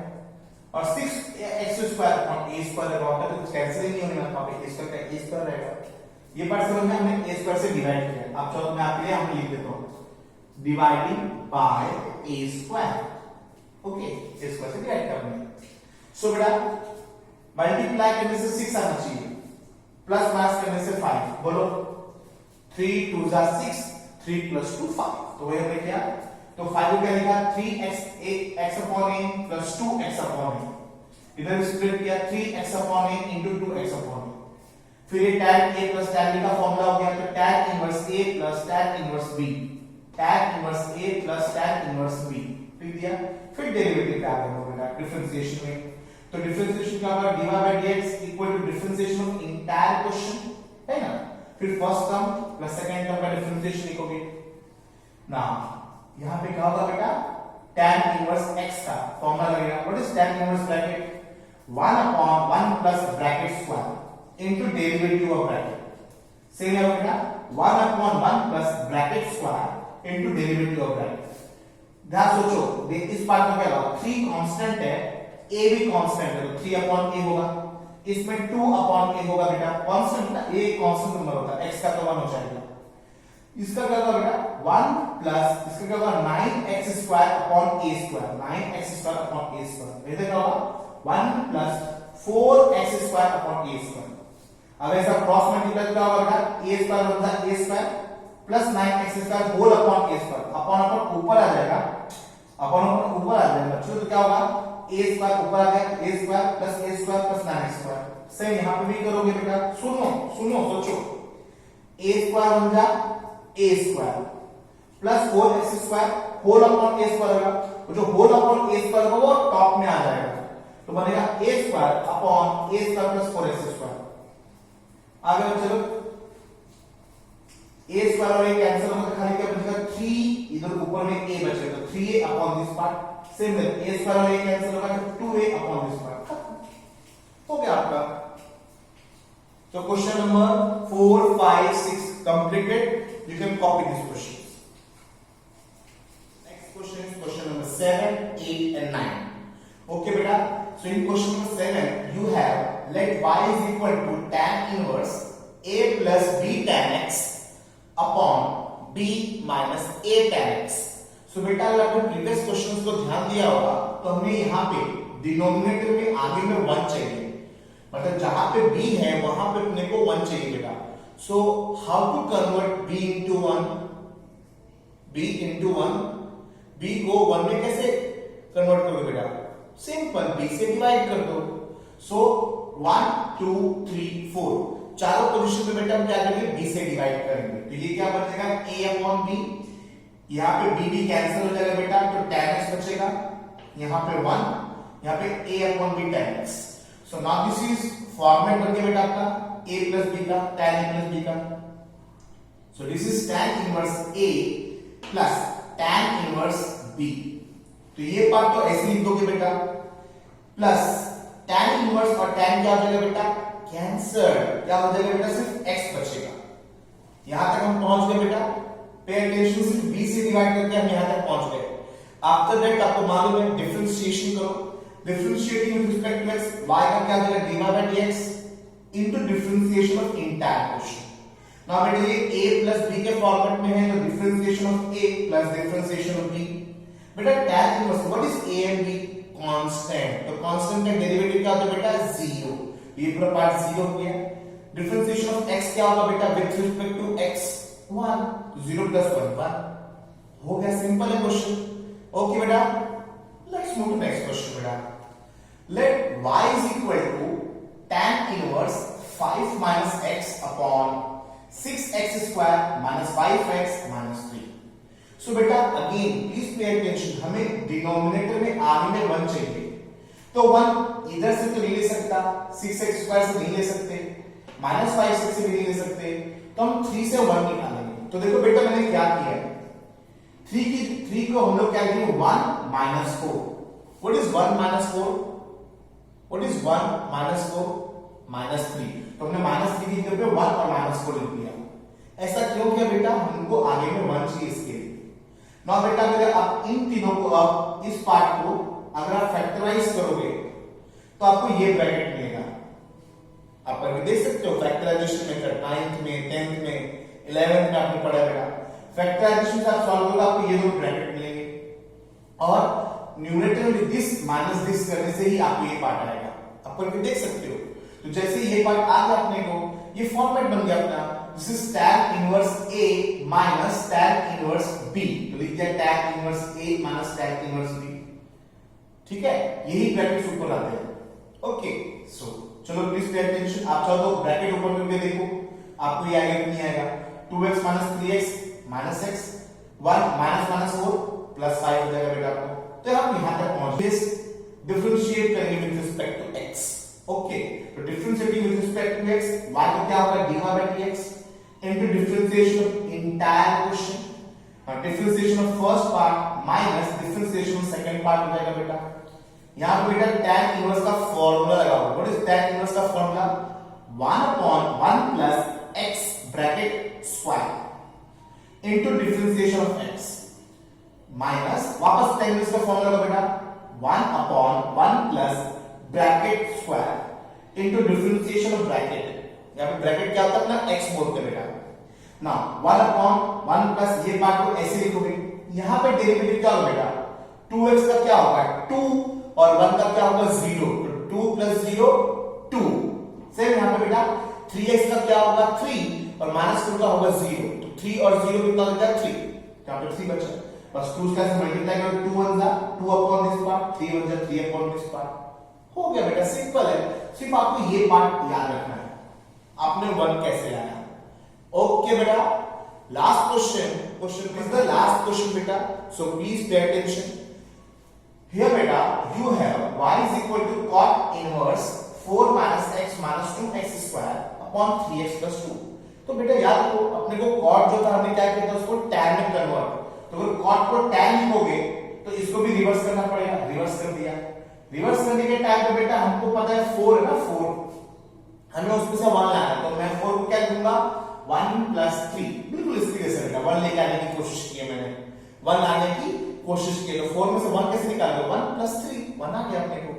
और 6x square upon a square लगाओगे तो कुछ कैंसिल ही नहीं होने वाला, वहां पे a स्क्वायर का a स्क्वायर रहेगा। ये पार्ट समझ में, हमने a स्क्वायर से डिवाइड किया। अब चलो मैं आपके लिए हम लिख देता हूं, dividing by a square, okay, a square से डिवाइड करना। सो बेटा मल्टीप्लाई करने से 6 आना चाहिए, प्लस माइनस करने से 5, बोलो 3 2 जा 6, 3 + 2 5, तो वही हमने किया। तो 5 को क्या लिखा, 3x upon a plus 2x upon a, इधर स्प्लिट किया 3x upon a into 2x upon a, फिर ये tan a plus tan b का फॉर्मूला हो गया, तो tan inverse a plus tan inverse b, tan inverse a plus tan inverse b, ठीक दिया। फिर डेरिवेटिव क्या करना बेटा, डिफरेंशिएशन में, तो डिफरेंशिएशन क्या होगा, dy by dx equal to differentiation of entire question, है ना। फिर first term plus second term का डिफरेंशिएशन लिखोगे ना। यहां पे क्या होगा बेटा, tan इनवर्स x का फॉर्मूला लगेगा, what is tan inverse bracket, 1 upon 1 plus bracket square into derivative of bracket, same है बेटा, 1 upon 1 plus bracket square into derivative of bracket। ध्यान सोचो, इस पार्ट में क्या होगा, 3 कांस्टेंट है, a भी कांस्टेंट है, तो 3 upon a होगा, इसमें 2 upon a होगा बेटा, कांस्टेंट ना, a कांस्टेंट नंबर होता है, x का तो 1 हो जाएगा। इसका क्या होगा बेटा, 1 प्लस इसका क्या होगा, 9x square upon a square, 9x square upon a square, इधर क्या होगा 1 plus 4x square upon a square. अब ऐसा क्रॉस मल्टीप्लाई क्या होगा बेटा, a स्क्वायर बन जाएगा a square plus 9x square whole upon a square, upon upon ऊपर आ जाएगा, अपॉन अपॉन ऊपर आ जाएगा बच्चों, तो क्या होगा, a स्क्वायर ऊपर आ गया, a square plus 9x square. Same यहां पे भी करोगे बेटा, सुनो सुनो सोचो, a स्क्वायर बन जा a square plus 4x square whole upon a square होगा, जो होल अपॉन a स्क्वायर होगा वो टॉप में आ जाएगा, तो बनेगा a square upon a square plus 4x square. आगे चलो, a स्क्वायर और a कैंसिल होकर खाली क्या बचेगा, 3 इधर ऊपर में a बचेगा, तो 3a upon this part, same है, a स्क्वायर और a कैंसिल होगा तो 2a अपॉन दिस पार्ट, हो गया आपका। तो question number 4 5 6 completed, you can copy these questions। next question is question number 7 8 and 9, okay beta। so in question number 7 you have let y is equal to tan inverse a plus b tan x upon b minus a tan x। so बेटा अगर आपने प्रीवियस क्वेश्चंस को ध्यान दिया होगा तो हमें यहाँ पे डिनोमिनेटर में आगे में 1 चाहिए, मतलब जहां पे b है वहां पे अपने को 1 चाहिए बेटा। so how to convert b into 1, b into 1, b को 1 में कैसे कन्वर्ट करोगे बेटा, सिंपल, b से डिवाइड कर दो। so 1 2 3 4 चारों पोजीशन पे बेटा हम क्या करेंगे, b से डिवाइड करेंगे, तो ये क्या बचेगा, a अपॉन b, यहाँ पे b भी कैंसिल हो जाएगा बेटा, तो tan x बचेगा, यहाँ पे 1, यहाँ पे a upon b tan x। So now this is format बन गया बेटा आपका a प्लस b का, tan a प्लस b का। So this is tan inverse a plus tan inverse b, तो ये पार्ट तो ऐसे लिख दोगे बेटा, प्लस tan इनवर्स और tan क्या हो जाएगा बेटा, कैंसर, क्या हो जाएगा बेटा, सिर्फ x बचेगा। यहां तक हम पहुंच गए बेटा, पे अटेंशन, सिर्फ b से डिवाइड करके हम यहां तक पहुंच गए। आफ्टर दैट आपको मालूम है डिफरेंशिएशन करो, differentiating with respect to x, y का क्या हो जाएगा, dy by dx into differentiation of entire question. Now बेटा ये a प्लस b के फॉर्मेट में है तो differentiation of a plus differentiation of b। बेटा tan inverse what is a and b? Constant. तो कांस्टेंट का डेरिवेटिव क्या होता है बेटा? 0। ये पूरा पार्ट 0 हो गया। डिफरेंशिएशन ऑफ x क्या होगा बेटा with respect to x? 1। 0 plus 1 1 हो गया। सिंपल है क्वेश्चन। ओके बेटा, let's move to next question बेटा। Let y is equal to tan inverse 5 minus x upon 6x square minus 5x minus 3। सो बेटा अगेन प्लीज पे अटेंशन, हमें डिनोमिनेटर में आगे में 1 चाहिए। तो 1 इधर से तो नहीं ले सकता, 6x स्क्वायर से नहीं ले सकते, माइनस 5x से भी नहीं ले सकते, तो हम 3 से 1 निकालेंगे। तो देखो बेटा मैंने क्या किया है, 3 को हम लोग क्या करेंगे 1 minus 4। What is 1 minus 4? What is 1 minus 4? Minus 3। तो हमने माइनस 3 की जगह पे 1 और माइनस 4 लिख दिया। ऐसा क्यों किया बेटा? हमको आगे में 1 चाहिए इसके लिए। नाउ बेटा अगर आप इन तीनों को, आप इस पार्ट को अगर आप फैक्टराइज करोगे तो आपको ये ब्रैकेट मिलेगा। आप करके देख सकते हो फैक्टराइजेशन मेथड 9th में, 10th में, 11th में आपने पढ़ा बेटा। फैक्टराइजेशन से आप सॉल्व करोगे आपको ये दो ब्रैकेट मिलेंगे और न्यूमरेटर में दिस माइनस दिस करने से ही आपको ये पार्ट आएगा। आप करके देख सकते हो। तो जैसे ये पार्ट आ गया अपने को, ये फॉर्मेट बन गया अपना। This is tan inverse a minus tan inverse b। तो लिख दिया tan inverse a minus tan inverse b। ठीक है, यही ब्रैकेट ऊपर आते हैं। ओके, सो चलो प्लीज पे अटेंशन। आप चाहो तो ब्रैकेट ऊपर करके देखो, आपको ये आएगा कि नहीं आएगा। 2x minus 3x minus x, 1 minus minus 4 plus 5 हो जाएगा बेटा आपको। तो हम यहां तक पहुंच गए। डिफरेंशिएट करेंगे with respect to x। Okay, तो differentiating with respect to x, y का क्या होगा dy by dx into differentiation of entire question, differentiation of first part minus differentiation of second part हो जाएगा बेटा। यहां पे बेटा tan इनवर्स का फार्मूला लगाओ। व्हाट इज tan इनवर्स का formula? 1 upon 1 plus x bracket square into differentiation of x minus वापस tan इनवर्स का फार्मूला लगाओ बेटा 1 upon 1 plus bracket square into differentiation of bracket. यहाँ पे ब्रैकेट क्या होता है अपना x बोलते हैं बेटा। नाउ 1 upon 1 प्लस ये पार्ट को ऐसे लिखोगे। यहाँ पे डेरिवेटिव क्या होगा बेटा? 2x का क्या होगा 2 और 1 का क्या होगा 0। तो 2 प्लस 0 2। सेम यहाँ पे बेटा 3x का क्या होगा 3 और माइनस 2 का होगा 0। तो 3 और 0 कितना हो जाएगा 3। यहाँ पे 3 बचा, बस 2 से मल्टीप्लाई करो, 2 1 जा 2 अपॉन दिस पार्ट, 3 1 जा 3 अपॉन दिस पार्ट। हो गया बेटा, सिंपल है। सिर्फ आपको ये पार्ट याद रखना है, आपने 1 कैसे लाया। ओके बेटा, last question is the last question बेटा, so please pay attention. Here बेटा you have y is equal to cot inverse 4 minus x minus 2x square upon 3x plus 2। तो बेटा याद रखो अपने को cot जो था हमने क्या किया था उसको tan में कन्वर्ट। तो अगर cot को tan लिखोगे तो इसको भी रिवर्स करना पड़ेगा, रिवर्स कर दिया। रिवर्स करने के टाइम पे बेटा हमको पता है 4 है ना, 4 हमें उसमें से 1 लाना है। तो मैं 4 को क्या दूंगा 1 प्लस 3। बिल्कुल इस तरीके से बेटा 1 लेके आने की कोशिश की है मैंने, 1 लाने की कोशिश की। तो 4 में से 1 कैसे निकालोगे 1 प्लस 3, 1 आ गया अपने को।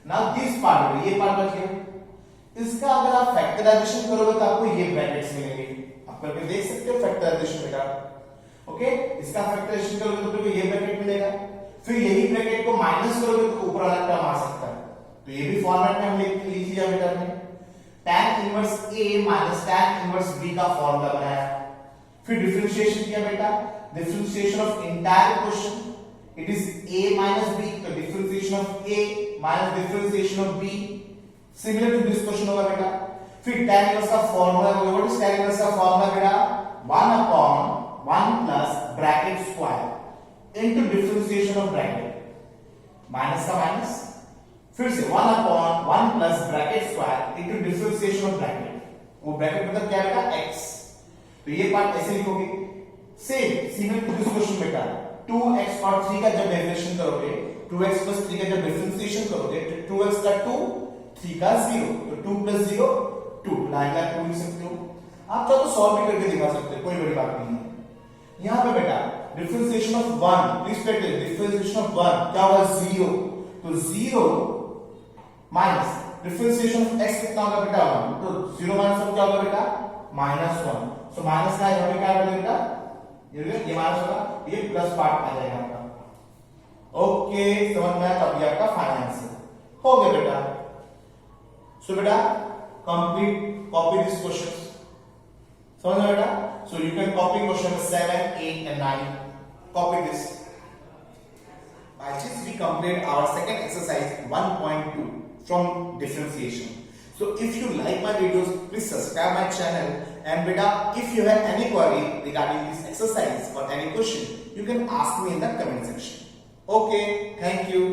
नाउ दिस पार्ट, ये पार्ट बच गया। इसका अगर आप फैक्टराइजेशन करोगे तो आपको ये ब्रैकेट्स मिलेंगे। आप करके देख सकते हो फैक्टराइजेशन बेटा। ओके, इसका फैक्टराइजेशन करोगे तो आपको ये ब्रैकेट मिलेगा। फिर यही ब्रैकेट को माइनस करोगे तो ऊपर वाला टर्म आ सकता है। तो ये भी फॉर्मेट में हम लिख लीजिए बेटा हमने tan inverse a minus tan inverse b का फॉर्मूला बनाया। फिर डिफरेंशिएशन किया बेटा, differentiation of entire question, it is a minus b। तो differentiation of a minus differentiation of b similar to this question होगा बेटा। फिर tan इनवर्स का फॉर्मूला होगा। व्हाट इज tan इनवर्स का फॉर्मूला बेटा? 1 upon 1 plus bracket square into differentiation of bracket, minus का माइनस, फिर से 1 upon 1 plus bracket square into differentiation of bracket. वो ब्रैकेट मतलब क्या बेटा x। तो ये पार्ट ऐसे लिखोगे। Same similar to this question बेटा 2x और 3 का जब डेरिवेशन करोगे, 2x प्लस 3 का जब डिफरेंशिएशन करोगे तो 2x का 2, 3 का 0। तो 2 प्लस 0 2, लाइन लाइन 2 लिख सकते हो। आप चाहो तो सॉल्व भी करके दिखा सकते हो, कोई बड़ी बात नहीं है। यहां पे बेटा differentiation of 1, please pet differentiation of 1 क्या होगा 0। तो 0 माइनस डिफरेंशिएशन ऑफ x कितना होगा बेटा 1। तो 0 माइनस 1 क्या होगा बेटा -1, सो माइनस का यहाँ पे क्या बनेगा, ये माइनस होगा, ये प्लस पार्ट आ जाएगा आपका। ओके, समझ में आया, तब ये आपका फाइनल आंसर हो गया बेटा। सो बेटा कंप्लीट कॉपी दिस क्वेश्चन, समझ में बेटा। सो you can copy question 7, 8 and 9, copy this. By this we complete our second exercise 1.2 from differentiation. So if you like my videos, please subscribe my channel, and beta if you have any query regarding this exercise or any question, you can ask me in the comment section. Okay, thank you.